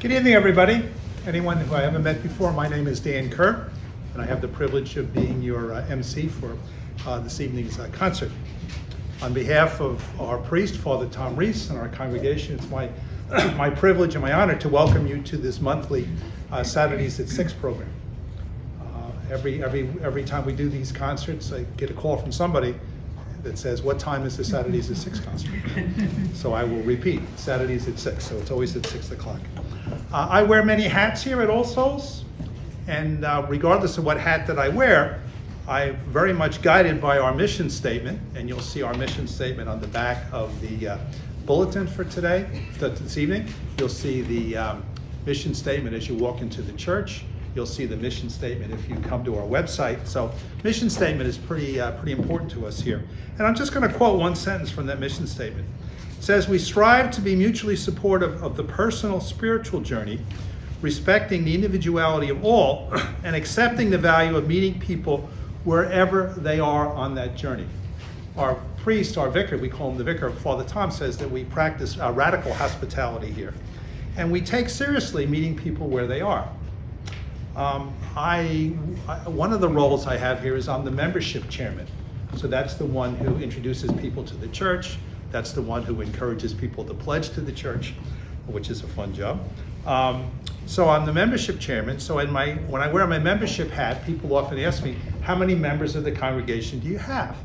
Good evening, everybody. Anyone who I haven't met before, my name is Dan Kerr, and I have the privilege of being your MC for this evening's concert. On behalf of our priest, Father Tom Reese, and our congregation, it's my privilege and my honor to welcome you to this monthly Saturdays at 6 program. Every time we do these concerts, I get a call from somebody that says, what time is the Saturdays at 6 concert? So I will repeat, Saturdays at 6, so it's always at 6 o'clock. I wear many hats here at All Souls, and regardless of what hat that I wear, I'm very much guided by our mission statement, and you'll see our mission statement on the back of the bulletin for this evening. You'll see the mission statement as you walk into the church. You'll see the mission statement if you come to our website. So mission statement is pretty important to us here. And I'm just going to quote one sentence from that mission statement. It says, "We strive to be mutually supportive of the personal spiritual journey, respecting the individuality of all, and accepting the value of meeting people wherever they are on that journey." Our priest, our vicar, we call him the vicar, Father Tom, says that we practice radical hospitality here. And we take seriously meeting people where they are. One of the roles I have here is I'm the membership chairman. So that's the one who introduces people to the church. That's the one who encourages people to pledge to the church, which is a fun job. So I'm the membership chairman. So when I wear my membership hat, people often ask me, how many members of the congregation do you have?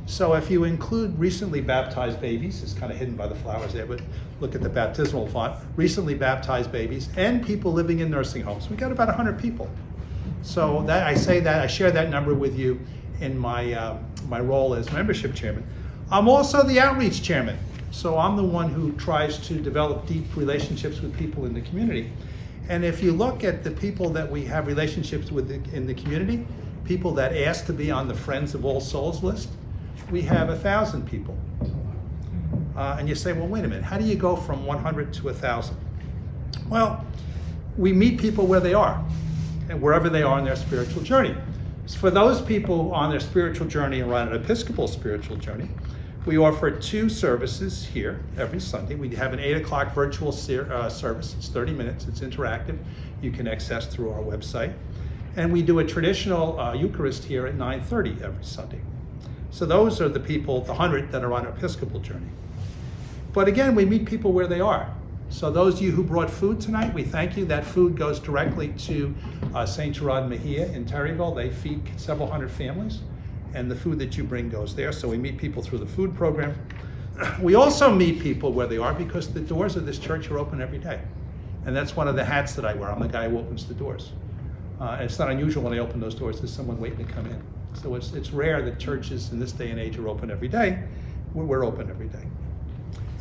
So if you include recently baptized babies, it's kind of hidden by the flowers there, but look at the baptismal font, recently baptized babies, and people living in nursing homes, we got about 100 people. So I share that number with you in my role as membership chairman. I'm also the outreach chairman. So I'm the one who tries to develop deep relationships with people in the community. And if you look at the people that we have relationships with in the community, people that ask to be on the Friends of All Souls list, we have 1,000 people. And you say, well, wait a minute, how do you go from 100 to 1,000? Well, we meet people where they are, and wherever they are in their spiritual journey. So for those people on their spiritual journey or on an Episcopal spiritual journey, we offer 2 services here every Sunday. We have an 8 o'clock virtual service. It's 30 minutes, it's interactive. You can access through our website. And we do a traditional Eucharist here at 9:30 every Sunday. So those are the people, the 100 that are on an Episcopal journey. But again, we meet people where they are. So those of you who brought food tonight, we thank you. That food goes directly to St. Gerard Mejia in Terryville. They feed several hundred families, and the food that you bring goes there. So we meet people through the food program. We also meet people where they are because the doors of this church are open every day. And that's one of the hats that I wear. I'm the guy who opens the doors. And it's not unusual when I open those doors, there's someone waiting to come in. So it's rare that churches in this day and age are open every day. We're open every day.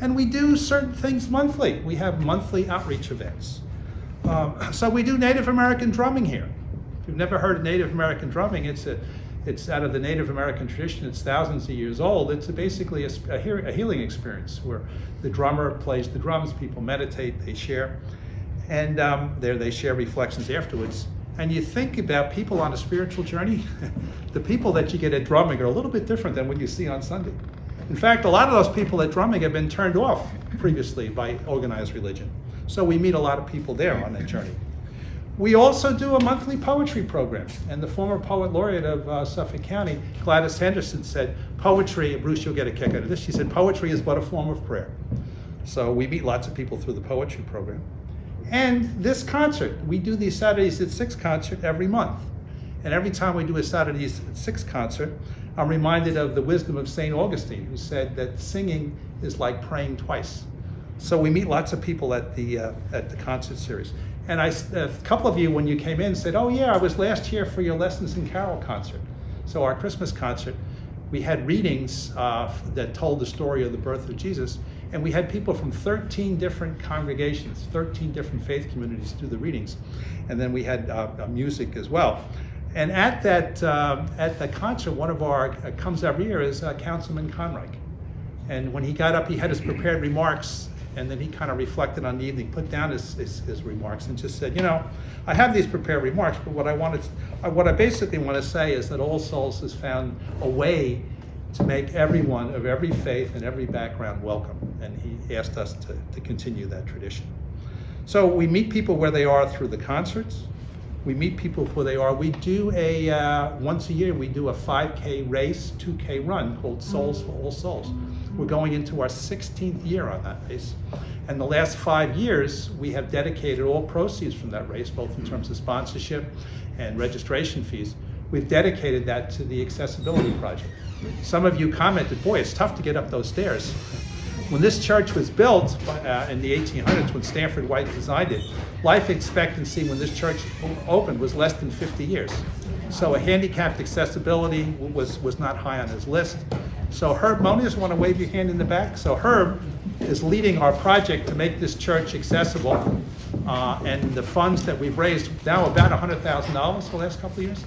And we do certain things monthly. We have monthly outreach events. So we do Native American drumming here. If you've never heard of Native American drumming, it's out of the Native American tradition. It's thousands of years old. It's basically a healing experience where the drummer plays the drums, people meditate, they share, and they share reflections afterwards. And you think about people on a spiritual journey, the people that you get at drumming are a little bit different than what you see on Sunday. In fact, a lot of those people at drumming have been turned off previously by organized religion. So we meet a lot of people there on that journey. We also do a monthly poetry program. And the former poet laureate of Suffolk County, Gladys Henderson, said, poetry, Bruce, you'll get a kick out of this. She said, poetry is but a form of prayer. So we meet lots of people through the poetry program. And this concert, we do these Saturdays at 6 concert every month. And every time we do a Saturdays at 6 concert, I'm reminded of the wisdom of St. Augustine, who said that singing is like praying twice. So we meet lots of people at the concert series. And a couple of you, when you came in, said, oh yeah, I was last year for your Lessons in Carol concert. So our Christmas concert, we had readings that told the story of the birth of Jesus. And we had people from 13 different congregations, 13 different faith communities do the readings. And then we had music as well. And at the concert, one of our, comes every year, is Councilman Conright. And when he got up, he had his prepared remarks, and then he kind of reflected on the evening, put down his remarks, and just said, you know, I have these prepared remarks, but what I basically want to say is that All Souls has found a way to make everyone of every faith and every background welcome. And he asked us to continue that tradition. So we meet people where they are through the concerts. We meet people where they are. We do once a year, we do a 5K race, 2K run called Souls for All Souls. We're going into our 16th year on that race. And the last 5 years, we have dedicated all proceeds from that race, both in terms of sponsorship and registration fees. We've dedicated that to the Accessibility Project. Some of you commented, boy, it's tough to get up those stairs. When this church was built in the 1800s, when Stanford White designed it, life expectancy when this church opened was less than 50 years. So a handicapped accessibility was not high on his list. So Herb Moniz, want to wave your hand in the back? So Herb is leading our project to make this church accessible. And the funds that we've raised, now about $100,000 the last couple of years.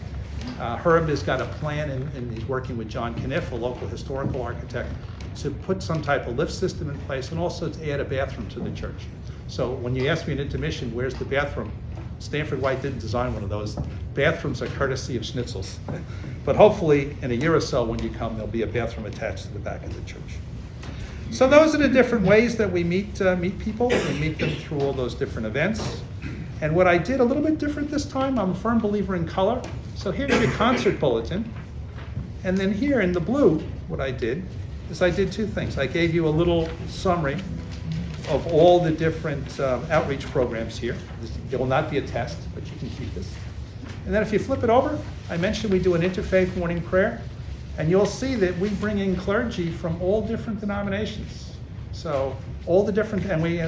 Herb has got a plan, and he's working with John Kniff, a local historical architect, to put some type of lift system in place and also to add a bathroom to the church. So when you ask me in intermission, where's the bathroom? Stanford White didn't design one of those. Bathrooms are courtesy of Schnitzels. But hopefully in a year or so when you come, there'll be a bathroom attached to the back of the church. So those are the different ways that we meet people. We meet them through all those different events. And what I did a little bit different this time, I'm a firm believer in color. So here's your concert bulletin. And then here in the blue, what I did is I did two things. I gave you a little summary of all the different outreach programs here. There will not be a test, but you can keep this. And then if you flip it over, I mentioned we do an interfaith morning prayer, and you'll see that we bring in clergy from all different denominations. So all the different, and we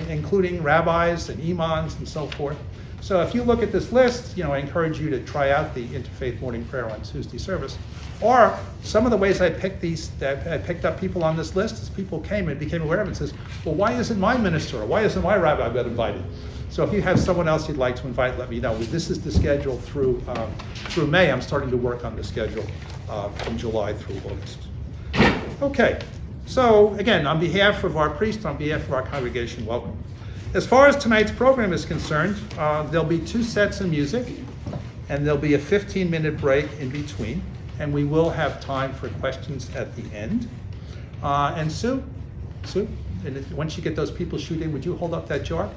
including rabbis and imams and so forth. So if you look at this list, I encourage you to try out the interfaith morning prayer on Tuesday service. Or some of the ways I picked up people on this list is people came and became aware of it and says, well, why isn't my minister or why isn't my rabbi got invited? So if you have someone else you'd like to invite, let me know. This is the schedule through May. I'm starting to work on the schedule from July through August. Okay, so again, on behalf of our priest, on behalf of our congregation, welcome. As far as tonight's program is concerned, there'll be 2 sets of music, and there'll be a 15-minute break in between, and we will have time for questions at the end. And Sue, and once you get those people shooting, would you hold up that jar?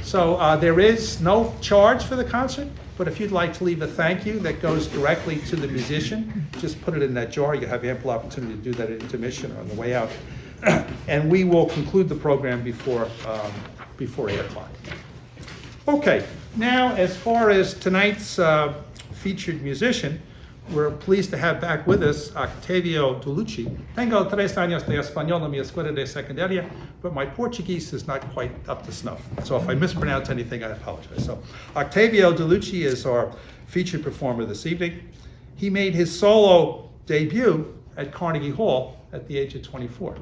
So there is no charge for the concert, but if you'd like to leave a thank you that goes directly to the musician, just put it in that jar. You have ample opportunity to do that at intermission or on the way out. And we will conclude the program before 8 o'clock. Okay, now as far as tonight's featured musician, we're pleased to have back with us Octávio Deluchi. Tengo 3 años de español en mi escuela de secundaria, but my Portuguese is not quite up to snuff. So if I mispronounce anything, I apologize. So Octávio Deluchi is our featured performer this evening. He made his solo debut at Carnegie Hall at the age of 24.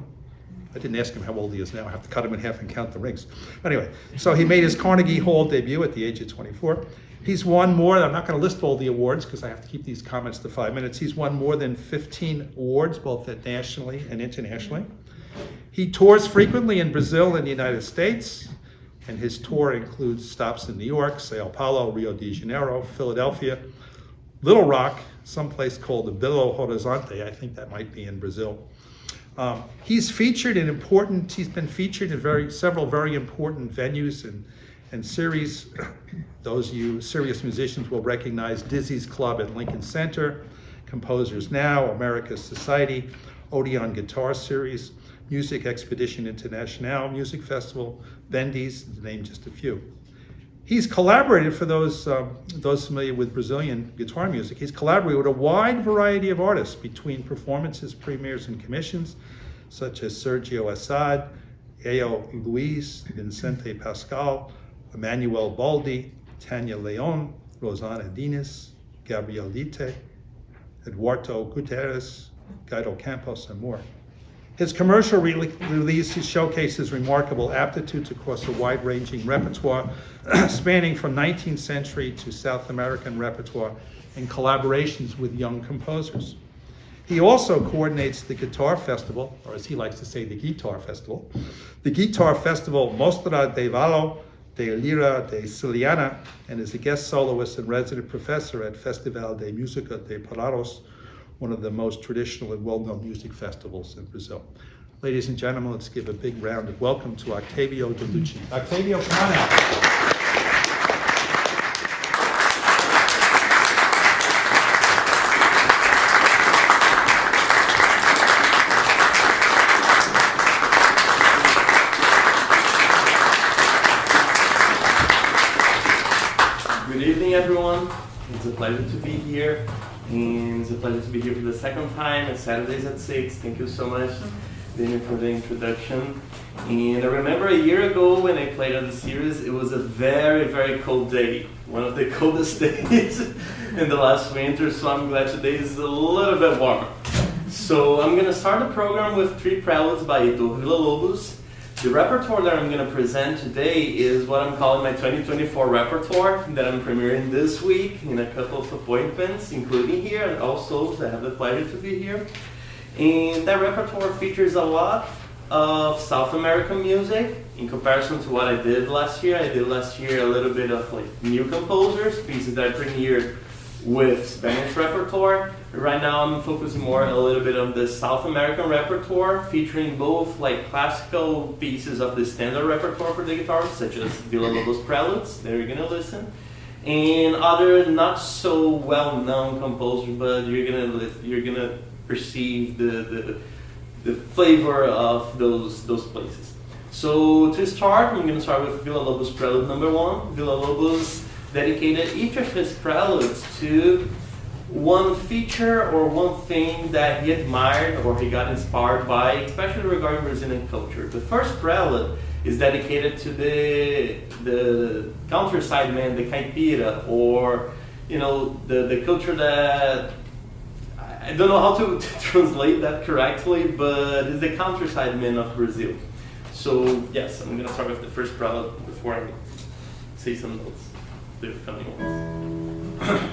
I didn't ask him how old he is now. I have to cut him in half and count the rings. Anyway, so he made his Carnegie Hall debut at the age of 24. He's won more, I'm not going to list all the awards because I have to keep these comments to 5 minutes. He's won more than 15 awards, both nationally and internationally. He tours frequently in Brazil and the United States, and his tour includes stops in New York, Sao Paulo, Rio de Janeiro, Philadelphia, Little Rock, someplace called Belo Horizonte, I think that might be in Brazil. He's been featured in several very important venues and series. Those of you serious musicians will recognize Dizzy's Club at Lincoln Center, Composers Now, America's Society, Odeon Guitar Series, Music Expedition International Music Festival, Bendy's, to name just a few. He's collaborated, for those familiar with Brazilian guitar music, he's collaborated with a wide variety of artists between performances, premieres, and commissions, such as Sergio Assad, Eo Luis, Vicente Pascal, Emmanuel Baldi, Tanya Leon, Rosana Dines, Gabriel Lite, Eduardo Gutierrez, Guido Campos, and more. His commercial release showcases remarkable aptitudes across a wide-ranging repertoire spanning from 19th century to South American repertoire and collaborations with young composers. He also coordinates the guitar festival, or as he likes to say, the guitar festival Mostra de Valo de Lira de Siciliana, and is a guest soloist and resident professor at Festival de Música de Parados, one of the most traditional and well-known music festivals in Brazil. Ladies and gentlemen, let's give a big round of welcome to Octávio Deluchi. Octávio, come on out. Good evening, everyone. It's a pleasure to be here, and it's a pleasure to be here for the second time at Saturdays at 6. Thank you so much, Daniel, for the introduction. And I remember a year ago when I played on the series, it was a very, very cold day. One of the coldest days in the last winter, so I'm glad today is a little bit warmer. So I'm going to start the program with 3 preludes by Heitor Villa-Lobos. The repertoire that I'm going to present today is what I'm calling my 2024 repertoire that I'm premiering this week in a couple of appointments, including here, and also I have the pleasure to be here. And that repertoire features a lot of South American music in comparison to what I did last year. I did last year a little bit of like new composers, pieces that I premiered with Spanish repertoire. Right now I'm focusing more a little bit on the South American repertoire, featuring both like classical pieces of the standard repertoire for the guitar, such as Villa-Lobos preludes that you're gonna listen, and other not so well-known composers, but you're gonna perceive the flavor of those places. So to start, I'm gonna start with Villa-Lobos prelude number 1. Villa-Lobos dedicated each of his preludes to one feature or one thing that he admired or he got inspired by, especially regarding Brazilian culture. The first prelude is dedicated to the countryside man, the caipira, or the culture that I don't know how to translate that correctly, but it's the countryside man of Brazil. So yes, I'm gonna start with the first prelude before I say some notes. The coming ones.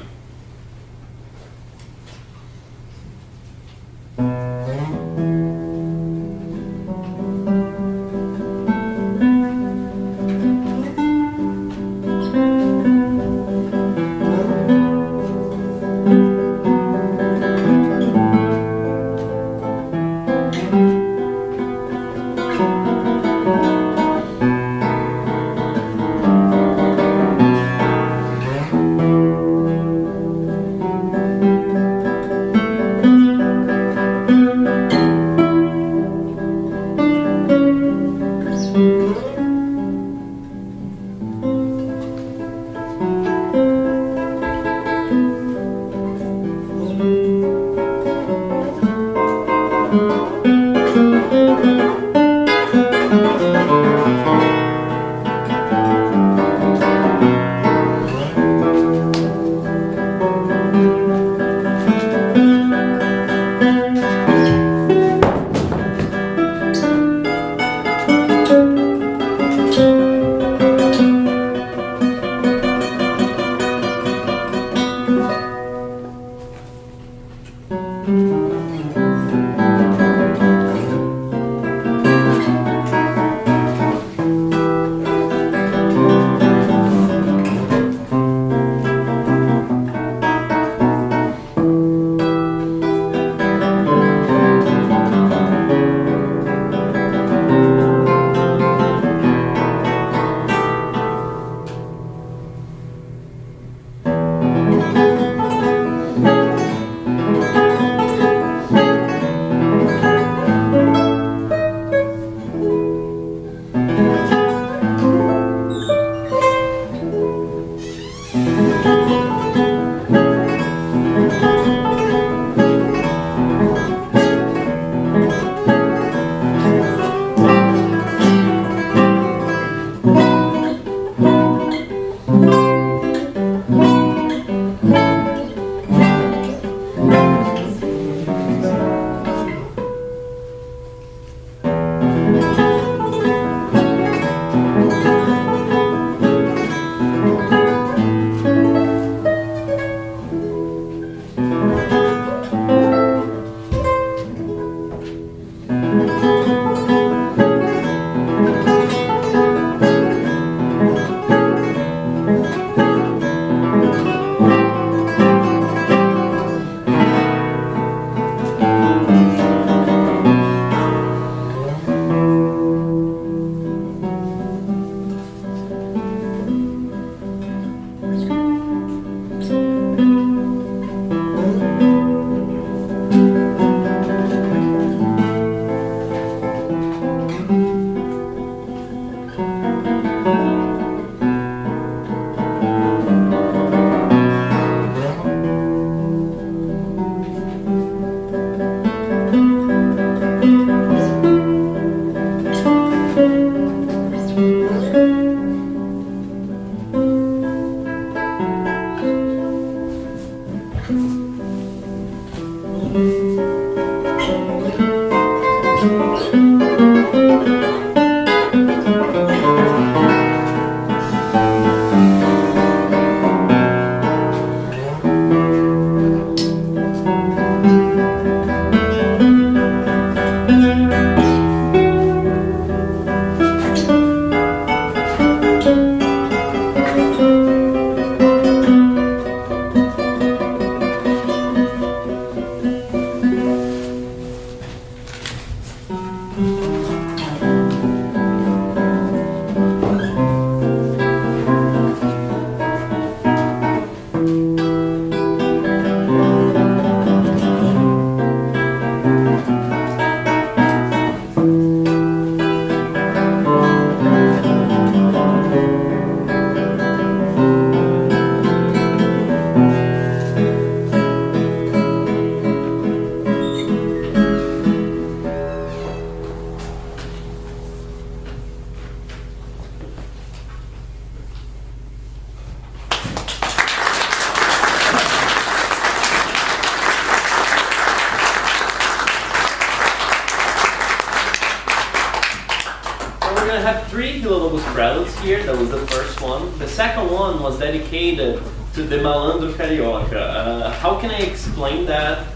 gonna have 3 Villa Lobos preludes here. That was the first one. The second one was dedicated to the Malandro Carioca. How can I explain that?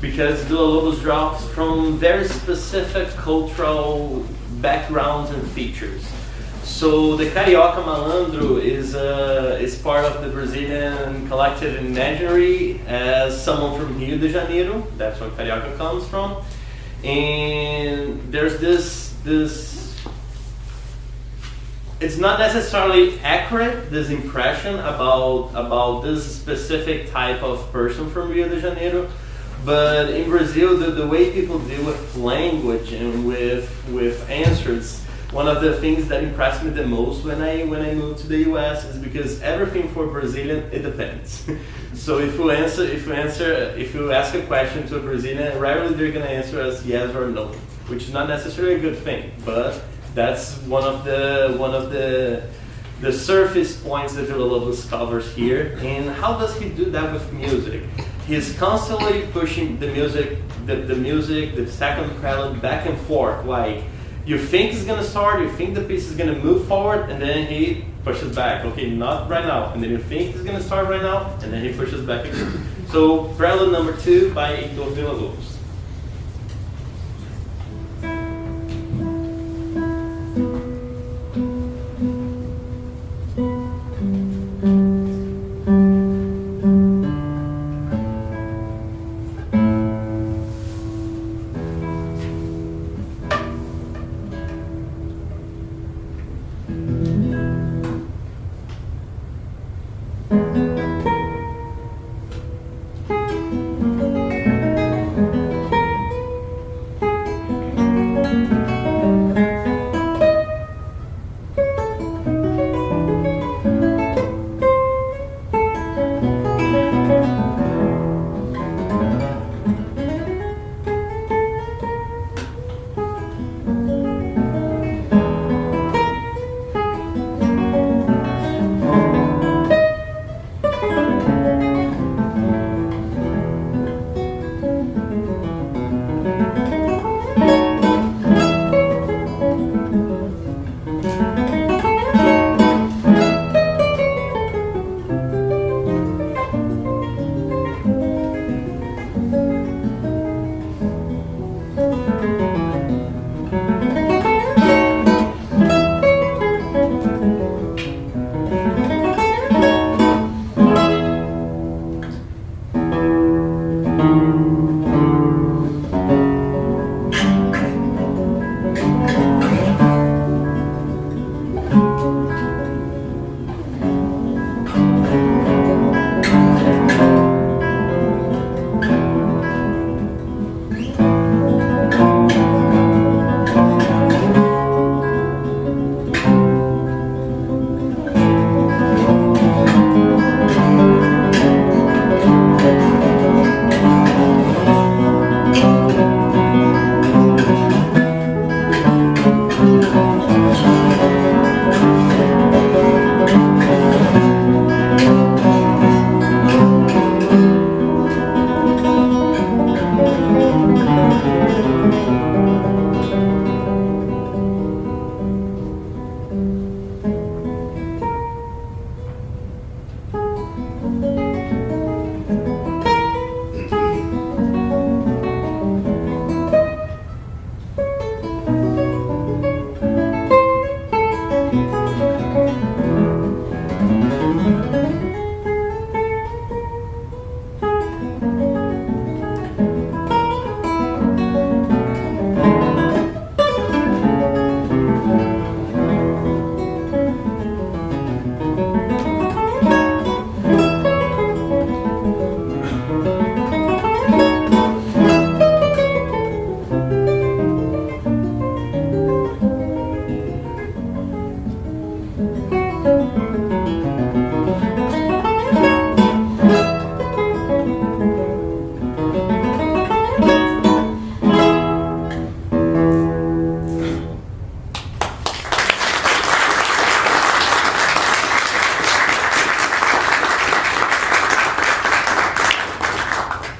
Because Villa Lobos draws from very specific cultural backgrounds and features. So the Carioca Malandro is part of the Brazilian collective imaginary as someone from Rio de Janeiro. That's where Carioca comes from. And there's this it's not necessarily accurate, this impression about this specific type of person from Rio de Janeiro. But in Brazil, the way people deal with language and with answers, one of the things that impressed me the most when I moved to the US is because everything for Brazilian, it depends. So if you ask a question to a Brazilian, rarely they're gonna answer as yes or no, which is not necessarily a good thing, but that's one of the surface points that Villa Lobos covers here. And how does he do that with music? He's constantly pushing the music, the second prelude back and forth. Like, you think it's gonna start, you think the piece is gonna move forward, and then he pushes back. Okay, not right now. And then you think it's gonna start right now, and then he pushes back again. So, prelude number 2 by Hector Villa Lobos.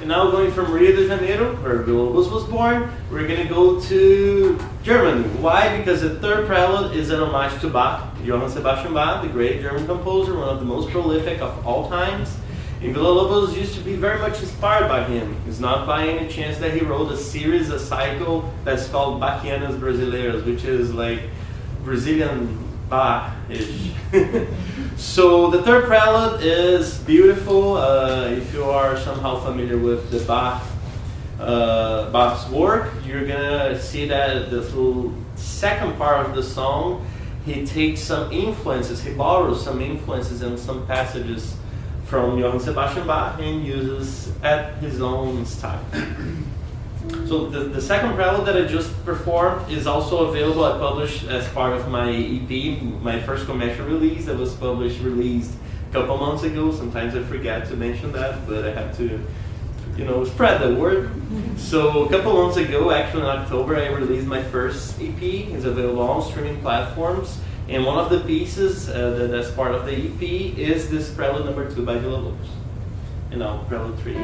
And now going from Rio de Janeiro, where Villa Lobos was born, we're gonna go to Germany. Why? Because the third prelude is an homage to Bach, Johann Sebastian Bach, the great German composer, one of the most prolific of all times. And Villa-Lobos used to be very much inspired by him. It's not by any chance that he wrote a series, a cycle that's called Bachianas Brasileiras, which is like Brazilian Bach-ish. So the third prelude is beautiful. If you are somehow familiar with the Bach's work, you're gonna see that the second part of the song, he takes some influences, he borrows some influences and some passages from Johann Sebastian Bach and uses at his own style. So the second prelude that I just performed is also available. I published as part of my EP, my first commercial release that was released a couple months ago. Sometimes I forget to mention that, but I have to, spread the word. So a couple months ago, actually in October, I released my first EP. It's available on streaming platforms. And one of the pieces that's part of the EP is this Prelude number 2 by Villa-Lobos. And now Prelude 3.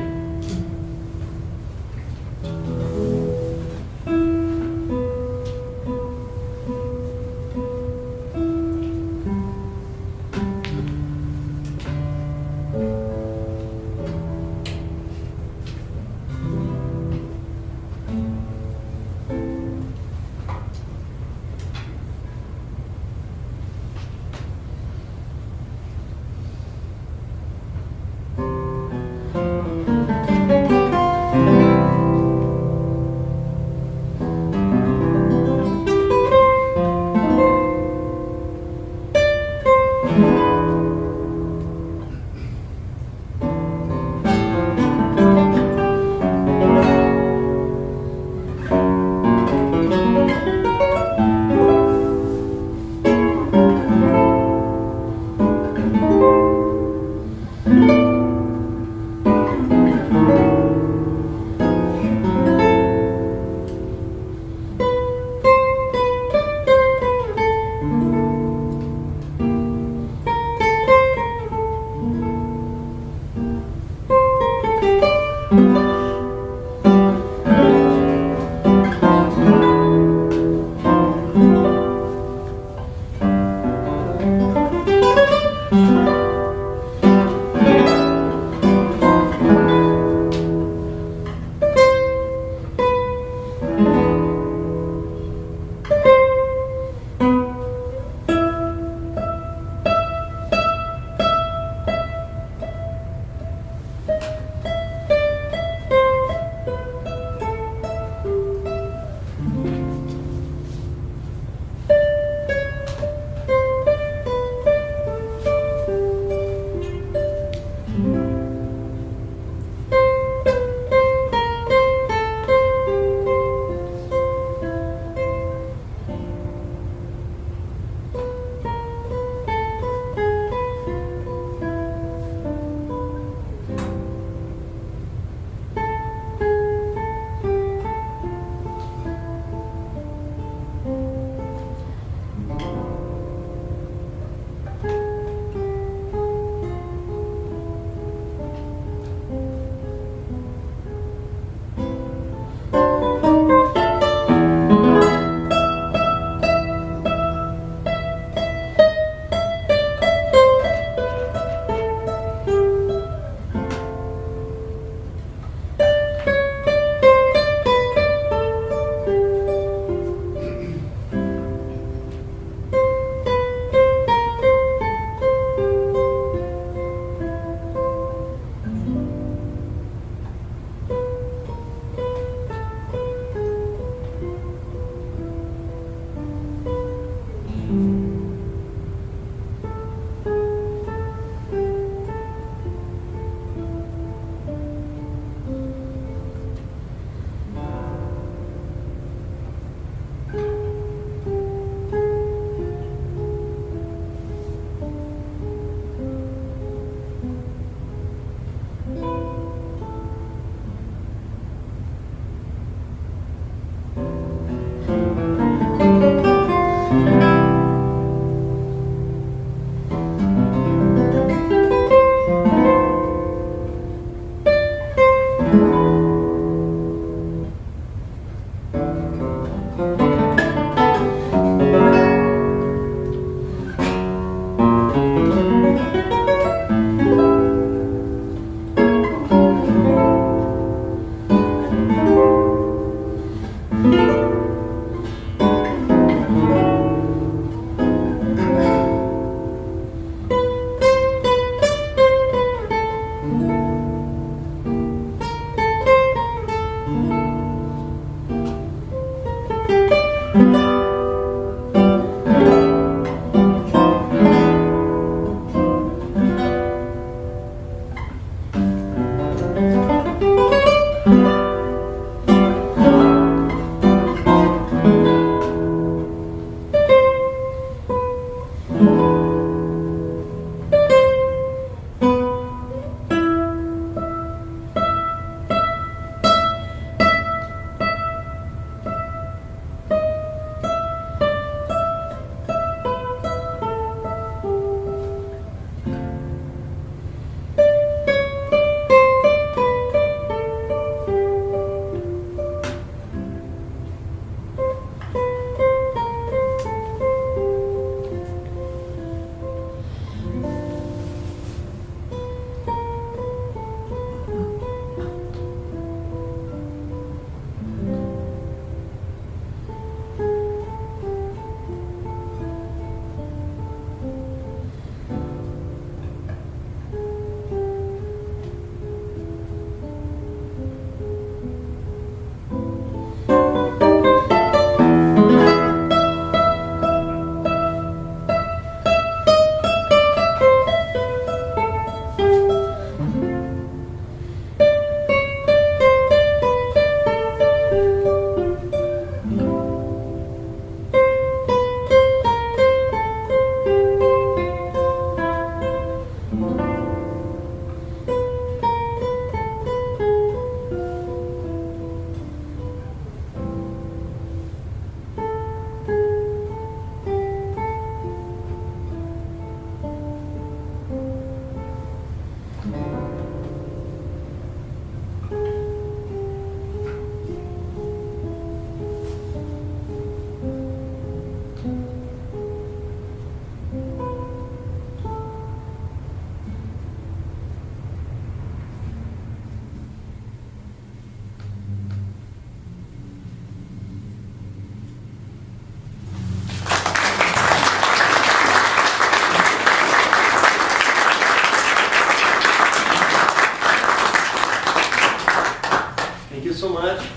So much.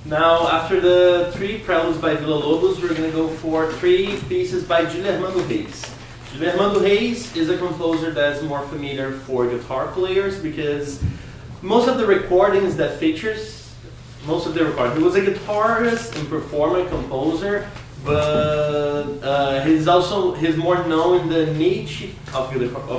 Now, after the 3 preludes by Villa-Lobos, we're going to go for 3 pieces by Guilhermando Reis. Guilhermando Reis is a composer that's more familiar for guitar players because most of the recordings that features, he was a guitarist and performer, composer, but he's more known in the niche of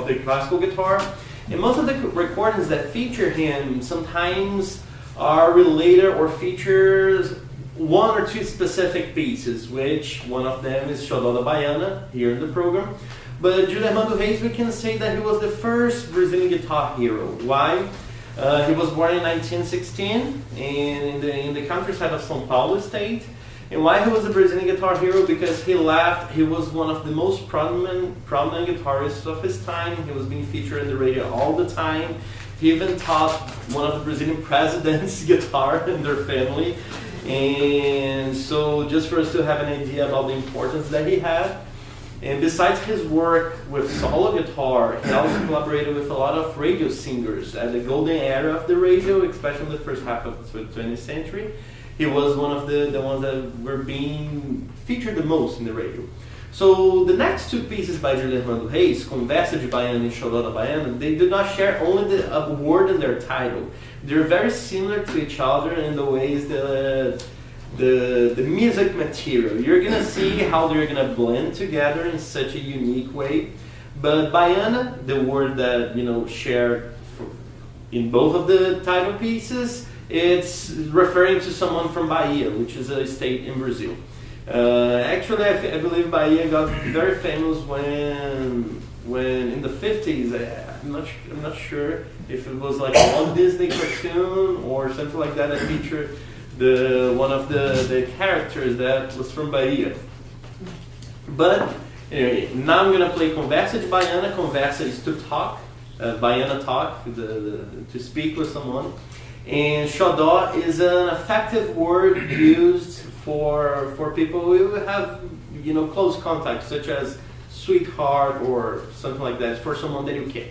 the classical guitar. And most of the recordings that feature him sometimes are related or features 1 or 2 specific pieces, which one of them is Xodó da Baiana, here in the program. But Guilhermando Reis, we can say that he was the first Brazilian guitar hero. Why? He was born in 1916 in the countryside of São Paulo state. And why he was a Brazilian guitar hero? Because he was one of the most prominent guitarists of his time. He was being featured in the radio all the time. He even taught one of the Brazilian presidents guitar in their family. And so just for us to have an idea about the importance that he had. And besides his work with solo guitar, he also collaborated with a lot of radio singers at the golden era of the radio, especially in the first half of the 20th century. He was one of the ones that were being featured the most in the radio. So the next 2 pieces by Guilhermando Reis, Conversa de Baiana and Xodó da Baiana, they do not share only a word in their title. They're very similar to each other in the ways the music material. You're gonna see how they're gonna blend together in such a unique way. But Baiana, the word that shared in both of the title pieces, it's referring to someone from Bahia, which is a state in Brazil. Actually, I believe Bahia got very famous when in the 50s. I'm not sure if it was like a Walt Disney cartoon or something like that featured one of the characters that was from Bahia. But anyway, now I'm gonna play Conversa de Baiana. Conversa is to talk, Baiana talk, to speak with someone. And Xodó is an effective word used for people who have close contact, such as sweetheart or something like that. It's for someone that you care.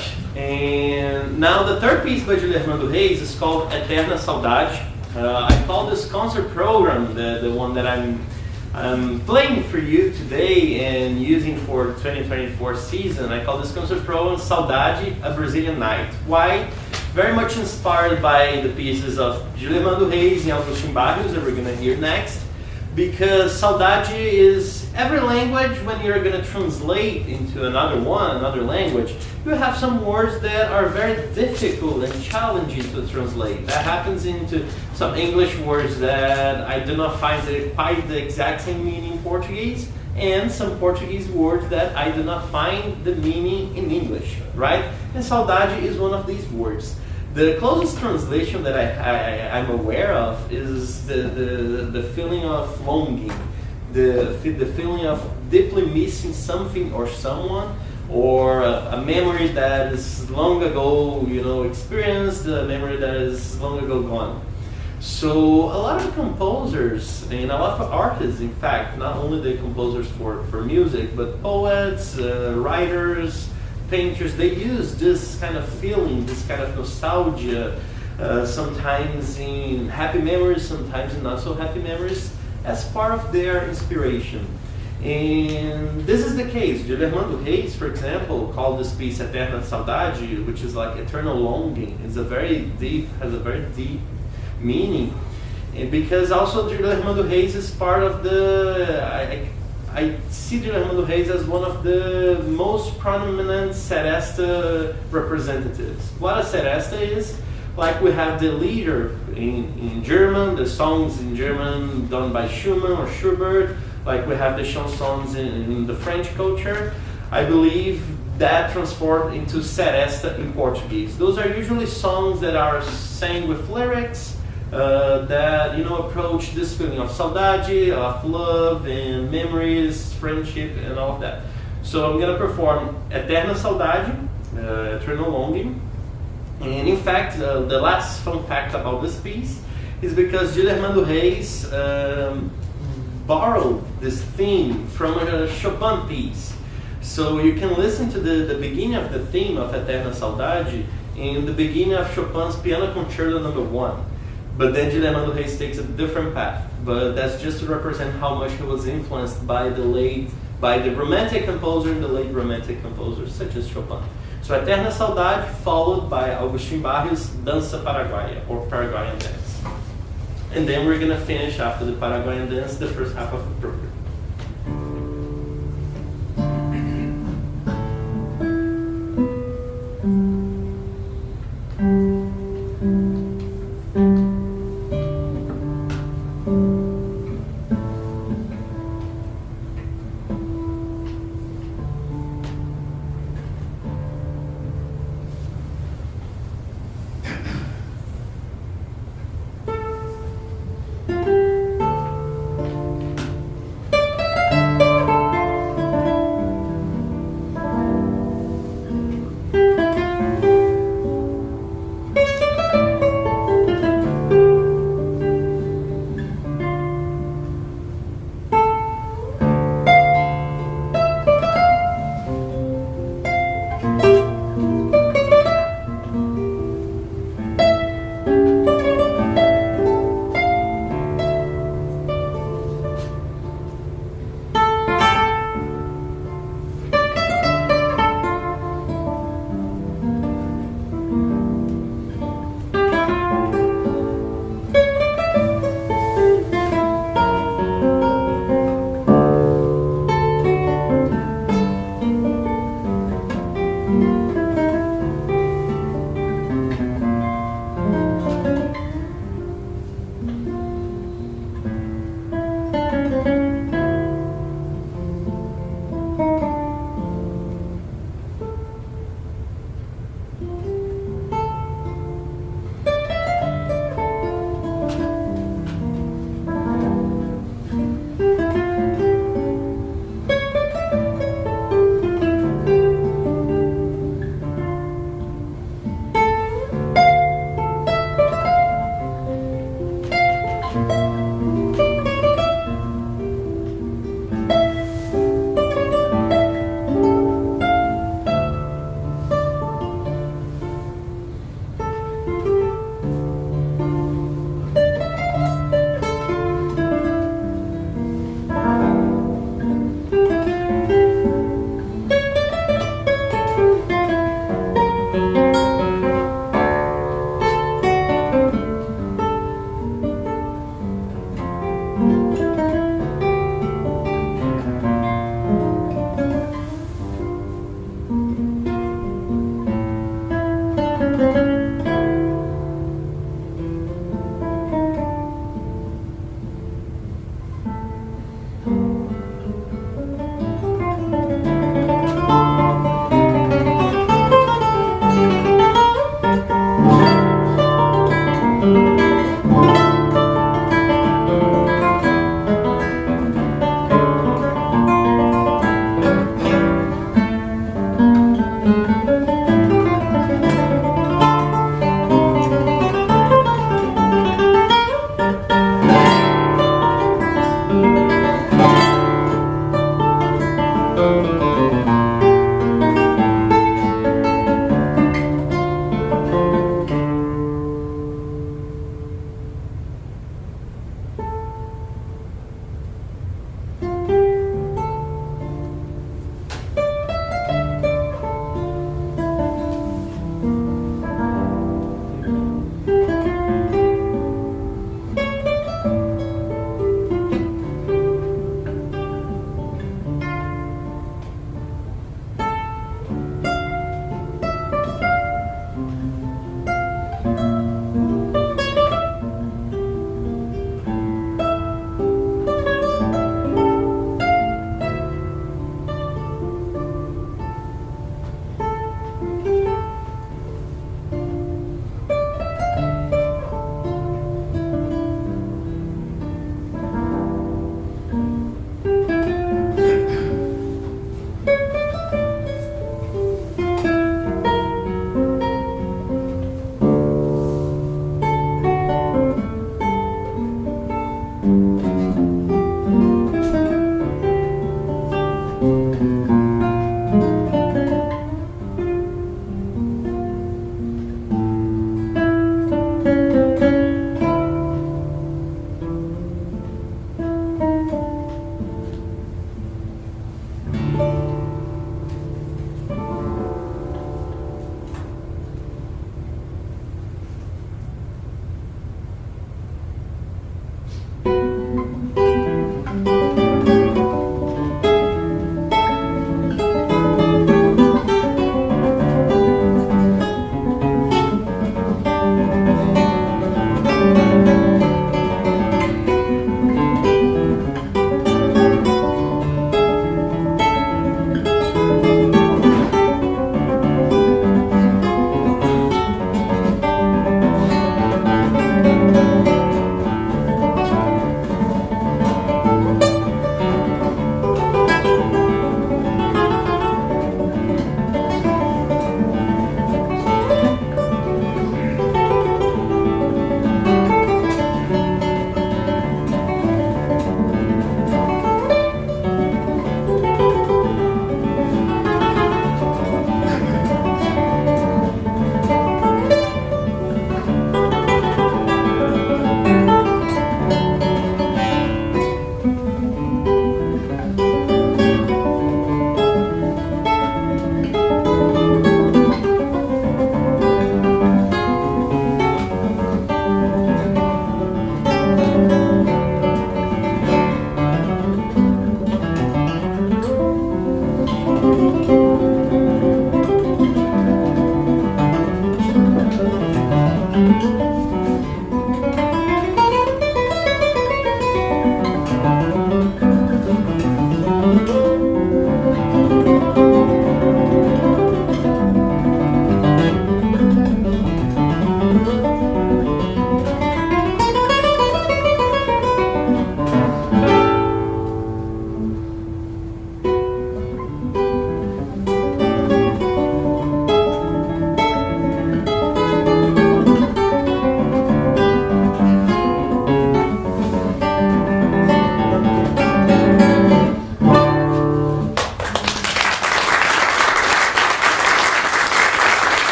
much. And now the third piece by Júlio Armando Reis is called Eterna Saudade. I call this concert program, the one that I'm playing for you today and using for 2024 season, I call this concert program Saudade, a Brazilian Night. Why? Very much inspired by the pieces of Júlio Armando Reis and Agustin Barrios that we're going to hear next. Because saudade is every language, when you're going to translate into another language, you have some words that are very difficult and challenging to translate. That happens into some English words that I do not find quite the exact same meaning in Portuguese, and some Portuguese words that I do not find the meaning in English, right? And saudade is one of these words. The closest translation that I'm aware of is the feeling of longing, the feeling of deeply missing something or someone, or a memory that is long ago, experienced, a memory that is long ago gone. So a lot of composers and a lot of artists, in fact, not only the composers for music, but poets, writers, painters, they use this kind of feeling, this kind of nostalgia, sometimes in happy memories, sometimes in not so happy memories, as part of their inspiration. And this is the case. Júlio Armando Reis, for example, called this piece Eterna Saudade, which is like eternal longing. It's has a very deep meaning. And because also Júlio Armando Reis is part of I see Júlio Armando Reis as one of the most prominent seresta representatives. What a seresta is, like we have the leader in German, the songs in German done by Schumann or Schubert, like we have the chansons in the French culture. I believe that transformed into seresta in Portuguese. Those are usually songs that are sang with lyrics, that approach this feeling of saudade, of love and memories, friendship, and all of that. So I'm gonna perform Eterna Saudade, Eternal Longing. And in fact, the last fun fact about this piece is because Júlio Armando Reis borrowed this theme from a Chopin piece. So you can listen to the beginning of the theme of Eterna Saudade in the beginning of Chopin's Piano Concerto No. 1. But then Júlio Armando Reis takes a different path. But that's just to represent how much he was influenced by the Romantic composer and the late Romantic composers, such as Chopin. So Eterna Saudade, followed by Agustin Barrios' Dança Paraguaia, or Paraguayan Dance. And then we're going to finish after the Paraguayan Dance, the first half of the program.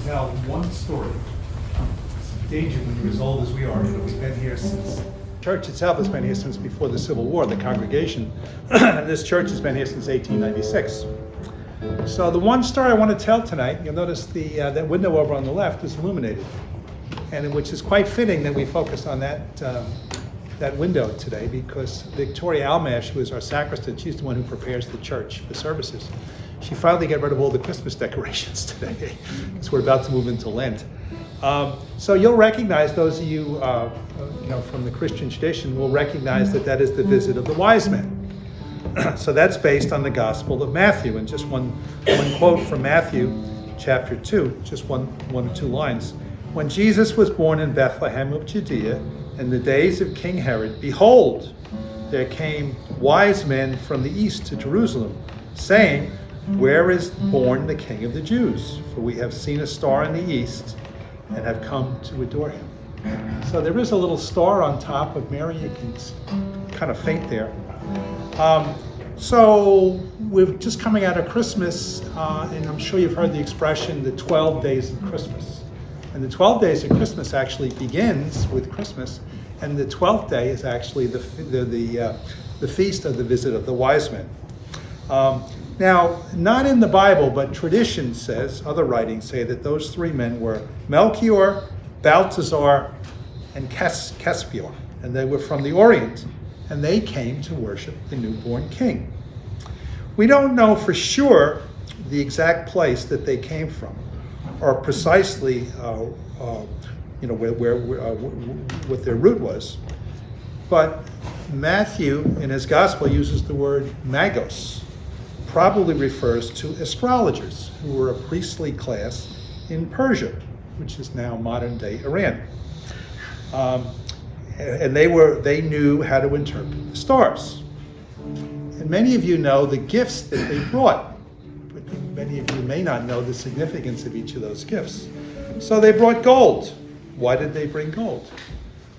tell one story. It's danger when you're as old as we are. We've been here since, church itself has been here since before the Civil War, the congregation. And this church has been here since 1896. So the one story I want to tell tonight, you'll notice that window over on the left is illuminated, and which is quite fitting that we focus on that window today, because Victoria Almash, who is our sacristan, she's the one who prepares the church for services. She finally got rid of all the Christmas decorations today, because we're about to move into Lent. So you'll recognize, those of you, from the Christian tradition will recognize that is the visit of the wise men. So that's based on the Gospel of Matthew. And just one quote from Matthew chapter 2, just one or two lines. When Jesus was born in Bethlehem of Judea, in the days of King Herod, behold, there came wise men from the east to Jerusalem, saying, where is born the King of the Jews? For we have seen a star in the east and have come to adore him. So there is a little star on top of Mary. You can kind of faint there. So we're just coming out of Christmas, and I'm sure you've heard the expression, the 12 days of Christmas. And the 12 days of Christmas actually begins with Christmas, and the 12th day is actually the feast of the visit of the wise men. Now, not in the Bible, but tradition says, other writings say that those three men were Melchior, Balthazar, and Caspian, and they were from the Orient, and they came to worship the newborn king. We don't know for sure the exact place that they came from, or precisely what their root was, but Matthew in his gospel uses the word magos, probably refers to astrologers who were a priestly class in Persia, which is now modern day Iran. And they knew how to interpret the stars. And many of you know the gifts that they brought, but many of you may not know the significance of each of those gifts. So they brought gold. Why did they bring gold?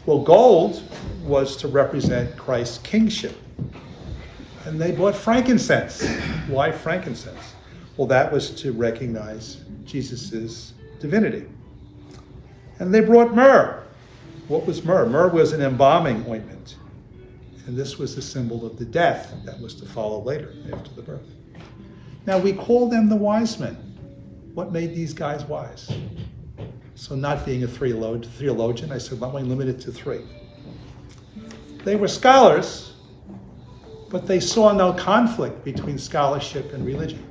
Well, gold was to represent Christ's kingship. And they brought frankincense. Why frankincense? Well, that was to recognize Jesus' divinity. And they brought myrrh. What was myrrh? Myrrh was an embalming ointment. And this was a symbol of the death that was to follow later after the birth. Now, we call them the wise men. What made these guys wise? So not being a theologian, I said, let me limit it to three. They were scholars, but they saw no conflict between scholarship and religion.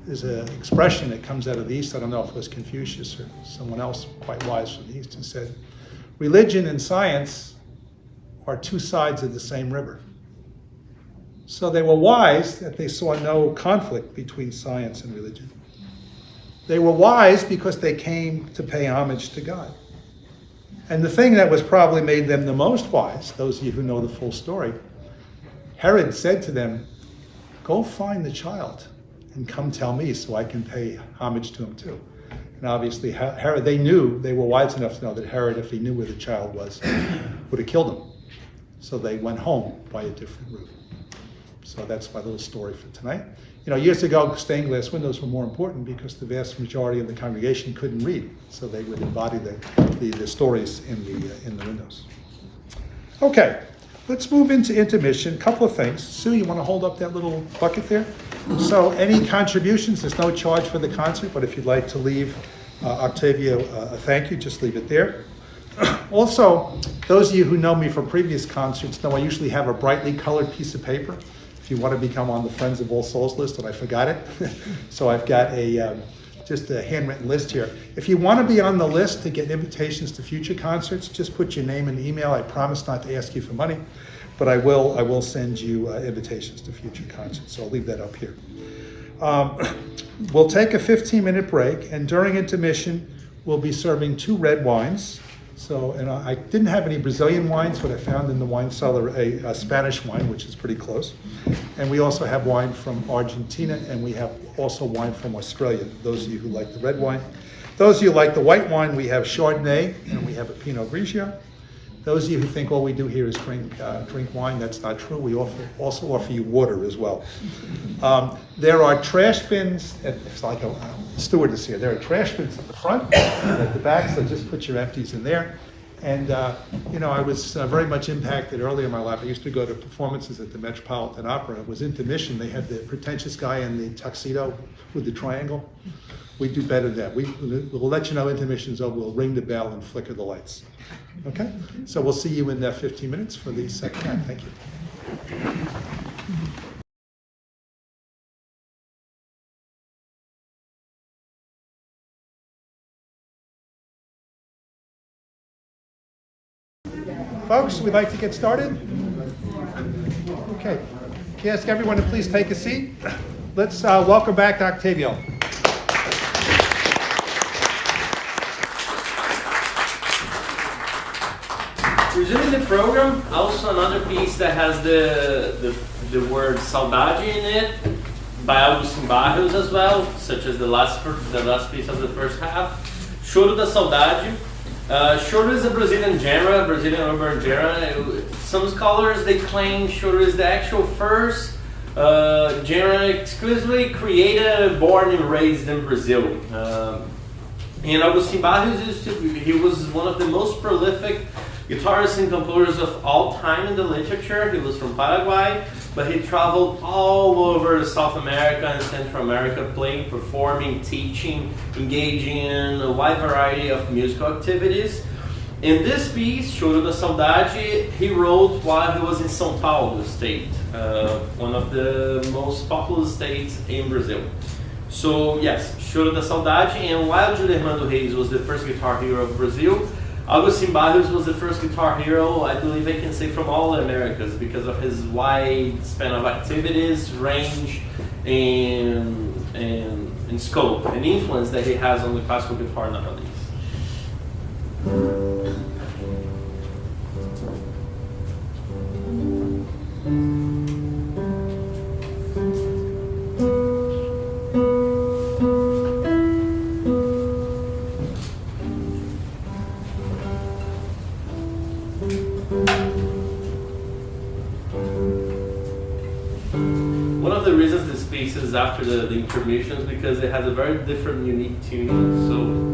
There's an expression that comes out of the East, I don't know if it was Confucius or someone else quite wise from the East, who said, religion and science are two sides of the same river. So they were wise that they saw no conflict between science and religion. They were wise because they came to pay homage to God. And the thing that was probably made them the most wise, those of you who know the full story, Herod said to them, go find the child and come tell me so I can pay homage to him too. And obviously Herod, they were wise enough to know that Herod, if he knew where the child was, would have killed him. So they went home by a different route. So that's my little story for tonight. Years ago, stained glass windows were more important because the vast majority of the congregation couldn't read. So they would embody the stories in the windows. Okay, let's move into intermission. A couple of things. Sue, you want to hold up that little bucket there? So any contributions, there's no charge for the concert, but if you'd like to leave Octavio a thank you, just leave it there. Also, those of you who know me from previous concerts know I usually have a brightly colored piece of paper if you want to become on the Friends of All Souls list, and I forgot it. So I've got just a handwritten list here. If you want to be on the list to get invitations to future concerts, just put your name and email. I promise not to ask you for money, but I will send you invitations to future concerts. So I'll leave that up here. We'll take a 15-minute break, and during intermission, we'll be serving 2 red wines. So, and I didn't have any Brazilian wines, but I found in the wine cellar a Spanish wine, which is pretty close. And we also have wine from Argentina, and we have also wine from Australia, those of you who like the red wine. Those of you who like the white wine, we have Chardonnay, and we have a Pinot Grigio. Those of you who think all we do here is drink wine, that's not true. We also offer you water as well. There are trash bins, it's like a stewardess here. There are trash bins at the front and at the back, so just put your empties in there. And, I was very much impacted early in my life. I used to go to performances at the Metropolitan Opera. It was intermission. They had the pretentious guy in the tuxedo with the triangle. We do better than that. We'll let you know intermission's over. We'll ring the bell and flicker the lights. Okay? So we'll see you in 15 minutes for the second act. Thank you. Folks, we'd like to get started. Okay. Can I ask everyone to please take a seat? Let's welcome back Octavio. Resuming the program, also another piece that has the word saudade in it, by Agustin Barrios as well, such as the last piece of the first half. Choro da Saudade. Choro is a Brazilian genre, Brazilian urban genre. Some scholars, they claim choro is the actual first genre exclusively created, born and raised in Brazil. And Agustin Barrios he was one of the most prolific guitarists and composers of all time in the literature. He was from Paraguay, but he traveled all over South America and Central America, playing, performing, teaching, engaging in a wide variety of musical activities. In this piece, Choro da Saudade, he wrote while he was in São Paulo state, one of the most populous states in Brazil. So yes, Choro da Saudade, and while Guilherme Reis was the first guitar hero of Brazil, Agustin Barrios was the first guitar hero, I believe I can say, from all the Americas, because of his wide span of activities, range, and scope, and influence that he has on the classical guitar nowadays. One of the reasons this piece is after the intermissions because it has a very different, unique tuning. So.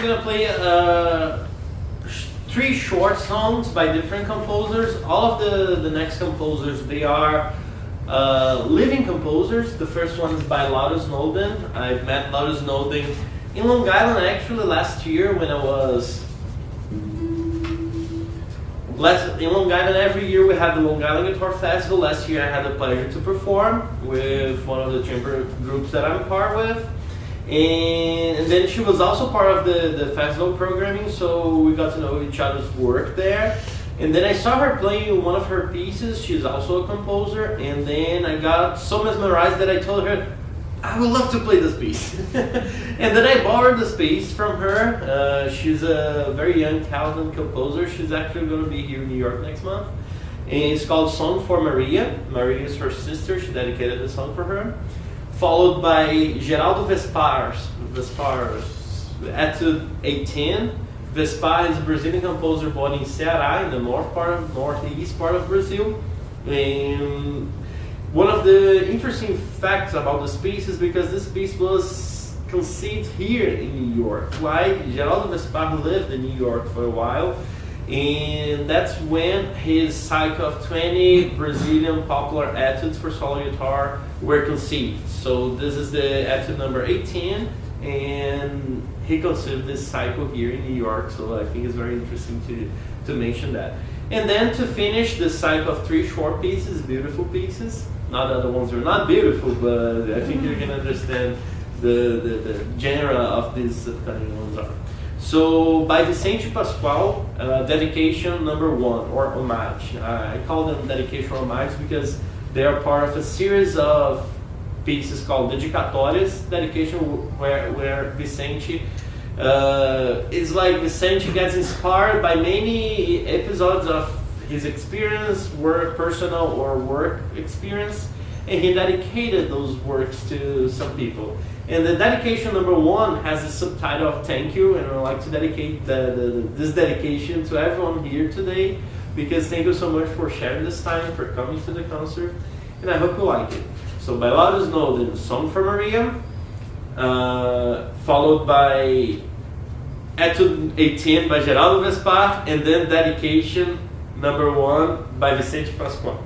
I'm gonna play three short songs by different composers. All of the next composers, they are living composers. The first one is by Laura Snowden. I've met Laura Snowden in Long Island actually last year when I was in Long Island. Every year we have the Long Island Guitar Festival. Last year I had the pleasure to perform with one of the chamber groups that I'm part with. And then she was also part of the festival programming, so we got to know each other's work there. And then I saw her playing one of her pieces. She's also a composer. And then I got so mesmerized that I told her, I would love to play this piece. And then I borrowed this piece from her. She's a very young, talented composer. She's actually going to be here in New York next month. And it's called Song for Maria. Maria is her sister. She dedicated the song for her. Followed by Geraldo Vespars, Etude 18. Vespar is a Brazilian composer born in Ceará, in the northeast part of Brazil. And one of the interesting facts about this piece is because this piece was conceived here in New York. Why? Geraldo Vespar lived in New York for a while, and that's when his cycle of 20 Brazilian popular etudes for solo guitar were conceived. So this is the etude number 18, and he conceived this cycle here in New York, so I think it's very interesting to mention that. And then to finish the cycle of 3 short pieces, beautiful pieces. Not that the other ones are not beautiful, but I think you can understand the genre of these upcoming ones are. So by Vicente Pascoal, dedication number 1, or homage. I call them dedication or homage because they are part of a series of pieces called dedicatórias, dedication, where Vicente it's like Vicente gets inspired by many episodes of his experience, work, personal or work experience, and he dedicated those works to some people. And the dedication number 1 has the subtitle of thank you, and I'd like to dedicate this dedication to everyone here today, because thank you so much for sharing this time, for coming to the concert, and I hope you like it. So by Laudus Know, the Song for Maria, followed by Etude 18 by Geraldo Vespar, and then dedication number 1 by Vicente Pascoal.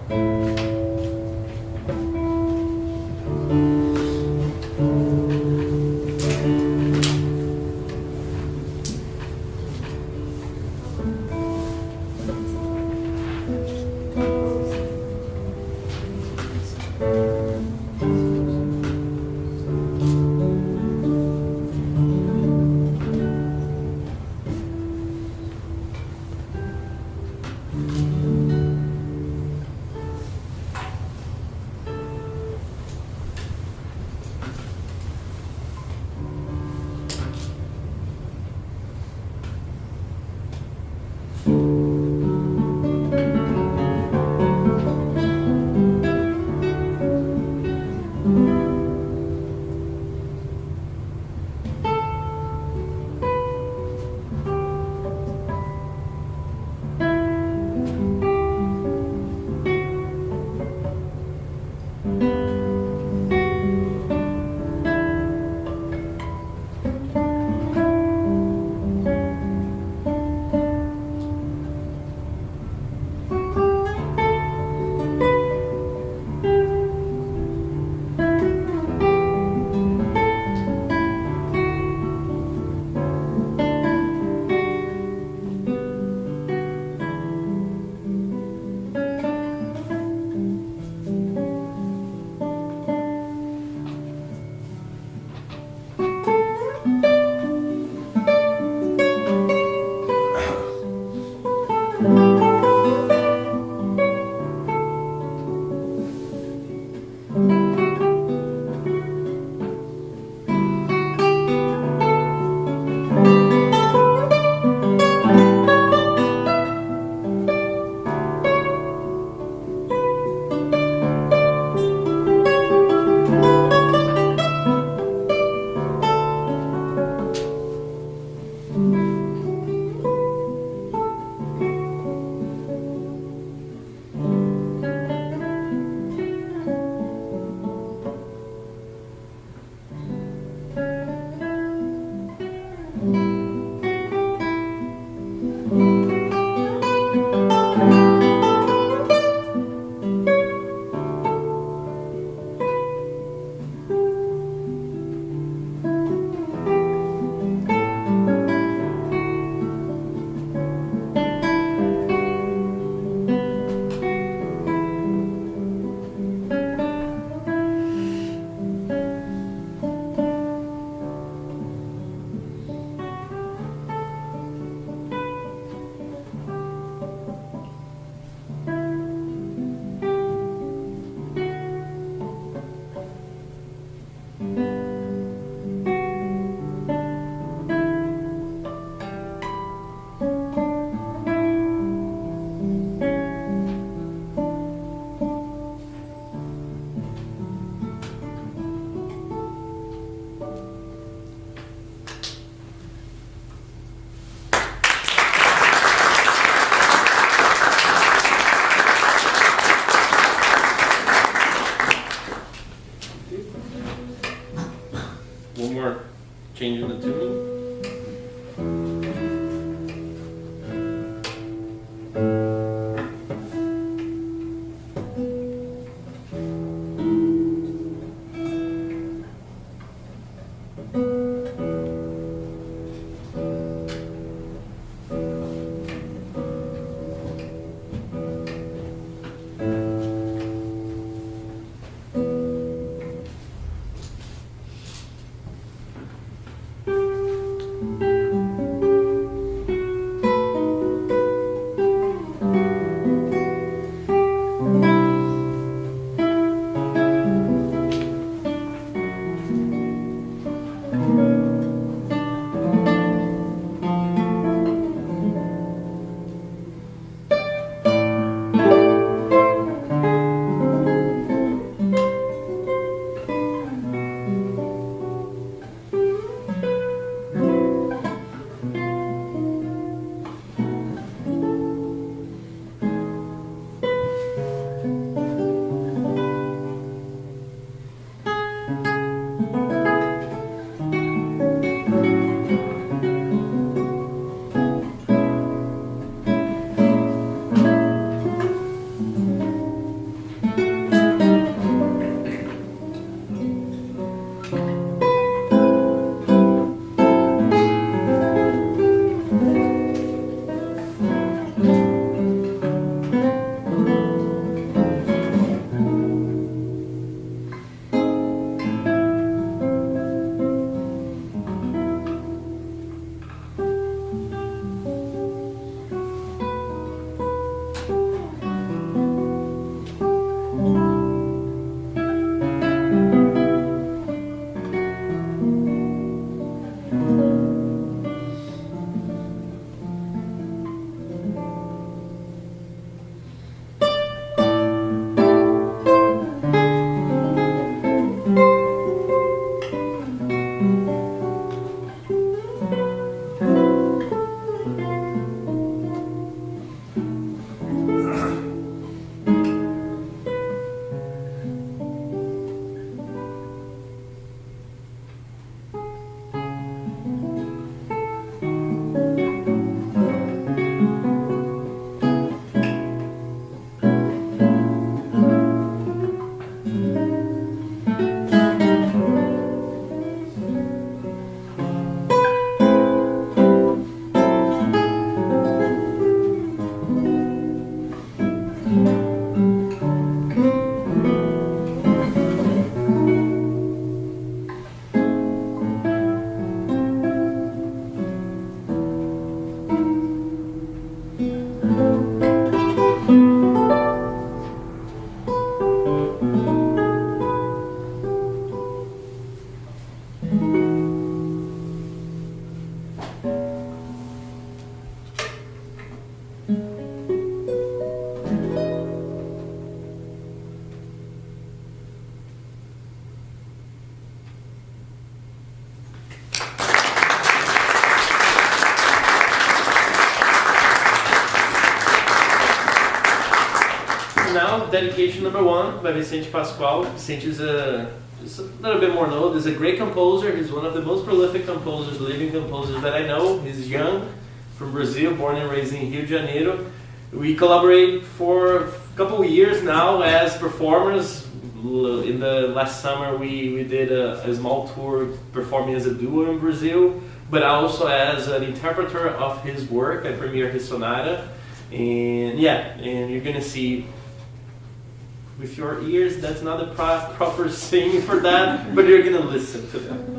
now, dedication number 1 by Vicente Pascoal. Vicente is just a little bit more known. He's a great composer. He's one of the most prolific composers, living composers that I know. He's young, from Brazil, born and raised in Rio de Janeiro. We collaborate for a couple of years now as performers. In the last summer, we did a small tour performing as a duo in Brazil, but also as an interpreter of his work. I premiere his sonata. And yeah, and you're gonna see with your ears, that's not the proper singing for that, but you're gonna listen to that.